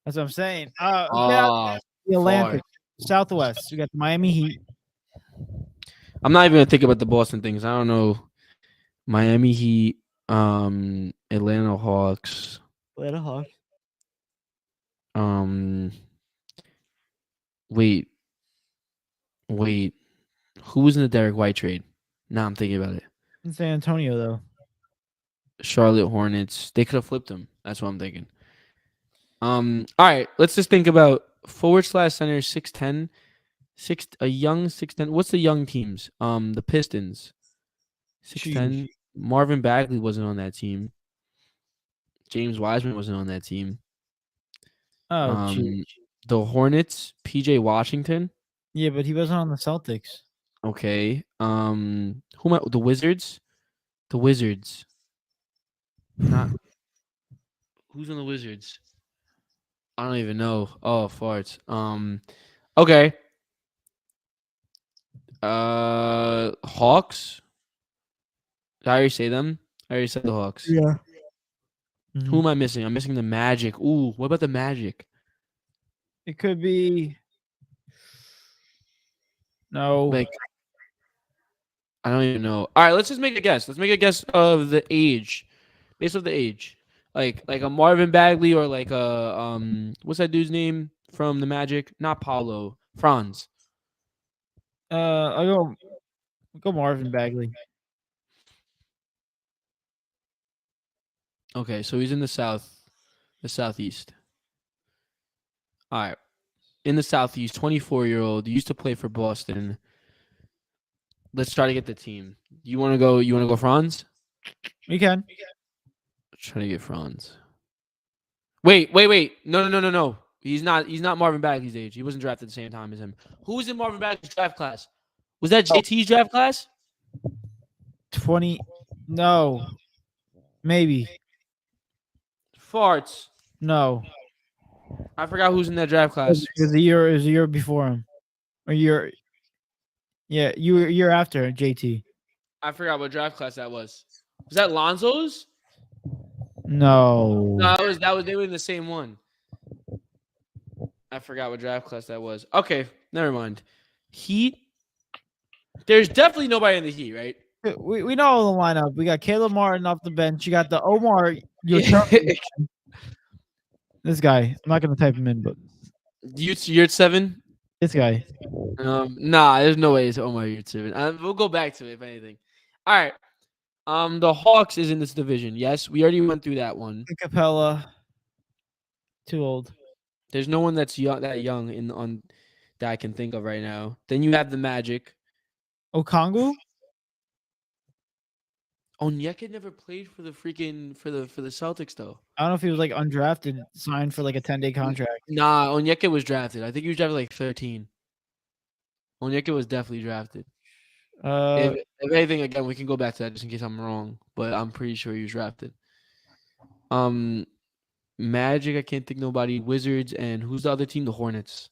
That's what I'm saying. The Atlantic, Southwest. We got the Miami Heat. I'm not even gonna think about the Boston things. I don't know. Miami Heat, Atlanta Hawks. Atlanta Hawks. Wait. Who was in the Derek White trade? Now I'm thinking about it. In San Antonio, though. Charlotte Hornets. They could have flipped him. That's what I'm thinking. All right. Let's just think about forward/center 6'10", a young 6'10". What's the young teams? The Pistons. 6'10". Marvin Bagley wasn't on that team. James Wiseman wasn't on that team. Oh, the Hornets, PJ Washington. Yeah, but he wasn't on the Celtics. Okay. The Wizards? The Wizards. Not who's on the Wizards? I don't even know. Oh, farts. Okay. Hawks. Did I already say them? I already said the Hawks. Yeah. Who am I missing? I'm missing the Magic. Ooh, what about the Magic? It could be. No. Like, I don't even know. All right, let's just make a guess. Let's make a guess of the age. Based off the age. like a Marvin Bagley or like a what's that dude's name from the Magic? Not Paulo, Franz. I'll go Marvin Bagley. Okay, so he's in the southeast. All right, in the southeast, 24-year-old, used to play for Boston. Let's try to get the team. You want to go? You want to go Franz? We can. Trying to get Franz. Wait. No. He's not Marvin Bagley's age. He wasn't drafted at the same time as him. Who was in Marvin Bagley's draft class? Was that JT's draft class? 20. No. Maybe. Farts. No. I forgot who's in that draft It class. was a year before him. Or year. Yeah, year after JT. I forgot what draft class that was. Was that Lonzo's? No. No, they were in the same one. I forgot what draft class that was. Okay, never mind. Heat. There's definitely nobody in the Heat, right? We know the lineup. We got Caleb Martin off the bench. You got the Omar. This guy. I'm not gonna type him in, but You're at 7. this guy. Nah, there's no way it's Omar Yurtseven. We'll go back to it if anything. All right. The Hawks is in this division. Yes, we already went through that one. Capella. Too old. There's no one that's young on that I can think of right now. Then you have the Magic. Okongwu? Onyeka never played for the freaking for the Celtics though. I don't know if he was like undrafted, signed for like a 10-day contract. Nah, Onyeka was drafted. I think he was drafted like 13. Onyeka was definitely drafted. If anything, again, we can go back to that just in case I'm wrong, but I'm pretty sure he was drafted. Magic, I can't think nobody. Wizards, and who's the other team? The Hornets.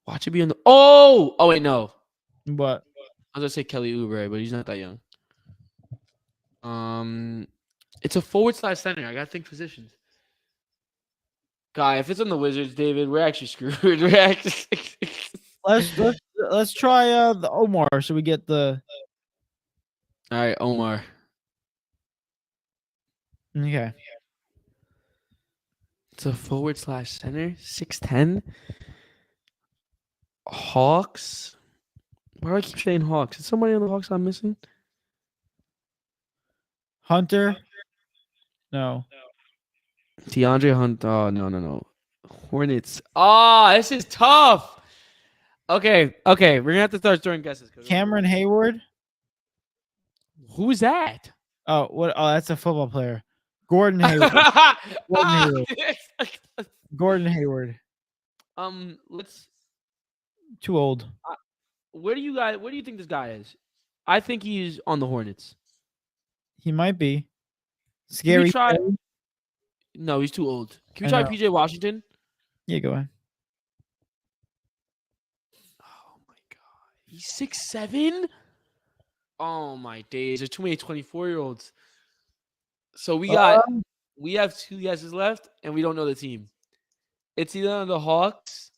Watch it be on the. Oh wait, no. What? I was gonna say Kelly Oubre, but he's not that young. It's a forward/center. I gotta think positions. Guy, if it's on the Wizards, David, we're actually screwed. We're actually. Let's try the Omar. So we get the. All right, Omar. Okay. It's a forward/center. 6'10". Hawks. Why do I keep saying Hawks? Is somebody on the Hawks I'm missing? Hunter. No. DeAndre Hunt. Oh, no. Hornets. Oh, this is tough. Okay. We're going to have to start throwing guesses. Cameron Hayward. Who is that? Oh, what? Oh, that's a football player. Gordon Hayward. Gordon Hayward. Let's. Too old. Where do you think this guy is? I think he's on the Hornets. He might be. Scary. No, he's too old. Can we try PJ Washington? Yeah, go ahead. Oh my god. He's 6'7"? Oh my days. There's too many 24-year-olds. So we have 2 guesses left, and we don't know the team. It's either on the Hawks.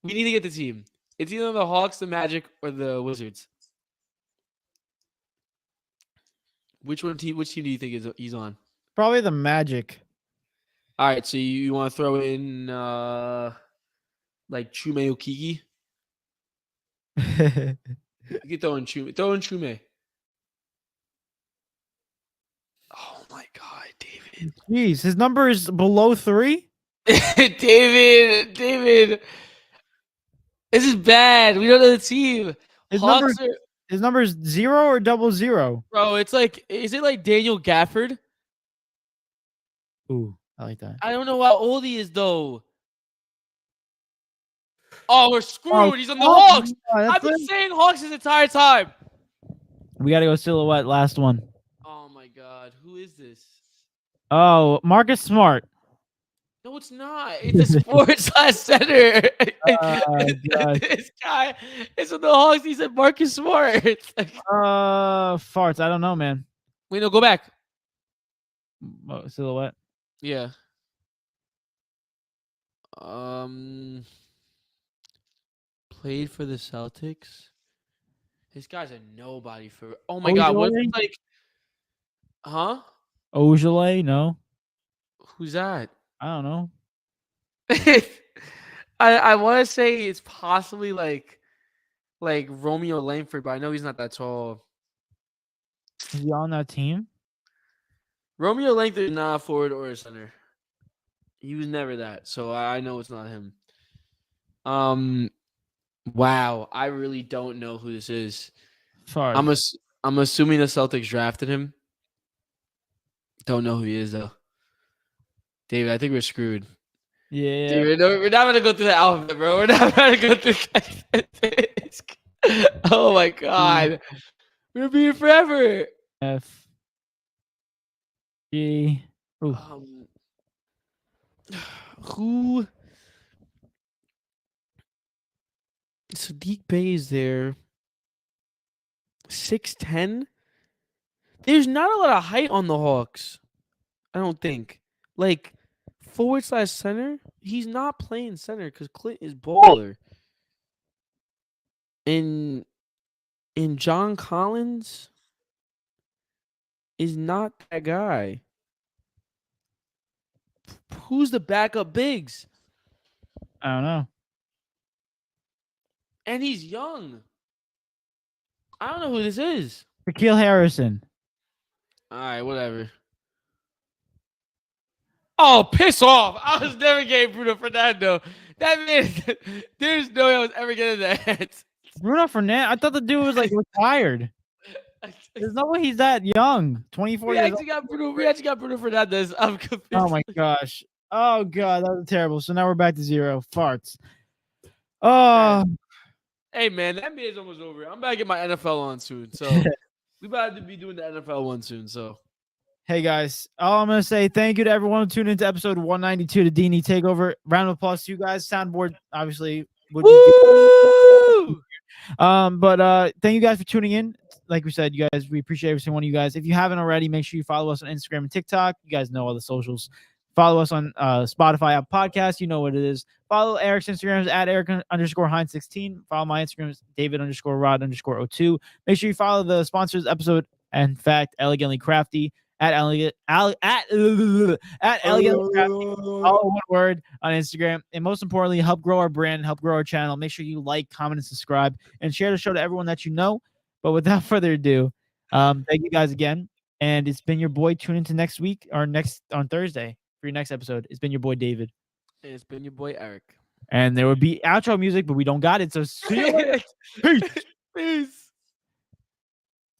We need to get the team. It's either on the Hawks, the Magic, or the Wizards. Which team do you think he's on? Probably the Magic. All right, so you want to throw in like Chume Okiki? You can throw in Chume. Throw in Chume. Oh my god, David. Jeez, his number is below 3? David. This is bad. We don't know the team. His number is 0 or 00? Bro, it's like, is it like Daniel Gafford? Ooh, I like that. I don't know how old he is though. Oh, we're screwed. He's on the Hawks. I've been saying Hawks this entire time. We got to go silhouette. Last one. Oh my god, who is this? Oh, Marcus Smart. No, it's not. It's a sports/center. This guy is on the Hawks. He said Marcus Smart. Farts. I don't know, man. Wait, no, go back. Silhouette. Yeah. Played for the Celtics. This guy's a nobody for. Oh my god, what's like? Huh? Ojale? No. Who's that? I don't know. I want to say it's possibly like Romeo Langford, but I know he's not that tall. Is he on that team? Romeo Langford is not a forward or a center. He was never that, so I know it's not him. Wow, I really don't know who this is. Sorry. I'm assuming the Celtics drafted him. Don't know who he is though. David, I think we're screwed. Yeah. David, no, we're not gonna go through the alphabet, bro. We're not gonna go through. Oh my god, we're being forever. F G. Ooh. Who? Sadiq Bey is there. 6'10". There's not a lot of height on the Hawks. I don't think. Like /center. He's not playing center because Clint is baller. And John Collins is not that guy. Who's the backup bigs? I don't know. And he's young. I don't know who this is. Shaquille Harrison. All right, whatever. Oh, piss off. I was never getting Bruno Fernando. That man, there's no way I was ever getting that. Bruno Fernandez. I thought the dude was like retired. There's no way he's that young. 24 We years actually got Bruno Fernandez. I'm confused. old. Oh my gosh. Oh god, that was terrible. So now we're back to 0. Farts. Oh, Hey man, the NBA is almost over. I'm about to get my NFL on soon. So we about to be doing the NFL one soon. So hey guys. All I'm gonna say thank you to everyone who tuned into episode 192 to D&E Takeover. Round of applause to you guys. Soundboard obviously would be woo! But thank you guys for tuning in. Like we said, you guys, we appreciate every single one of you guys. If you haven't already, make sure you follow us on Instagram and TikTok. You guys know all the socials. Follow us on Spotify, Apple Podcasts. You know what it is. Follow Eric's Instagram is at Eric_Hines16. Follow my Instagram is David_Rod_02. Make sure you follow the sponsors episode. In fact, Elegantly Crafty at Elegantly Crafty. All one word on Instagram. And most importantly, help grow our brand, help grow our channel. Make sure you like, comment, and subscribe, and share the show to everyone that you know. But without further ado, thank you guys again. And it's been your boy. Tune into next week or on Thursday for your next episode. It's been your boy David. And it's been your boy Eric. And there will be outro music, but we don't got it. So see you later. Peace. Peace.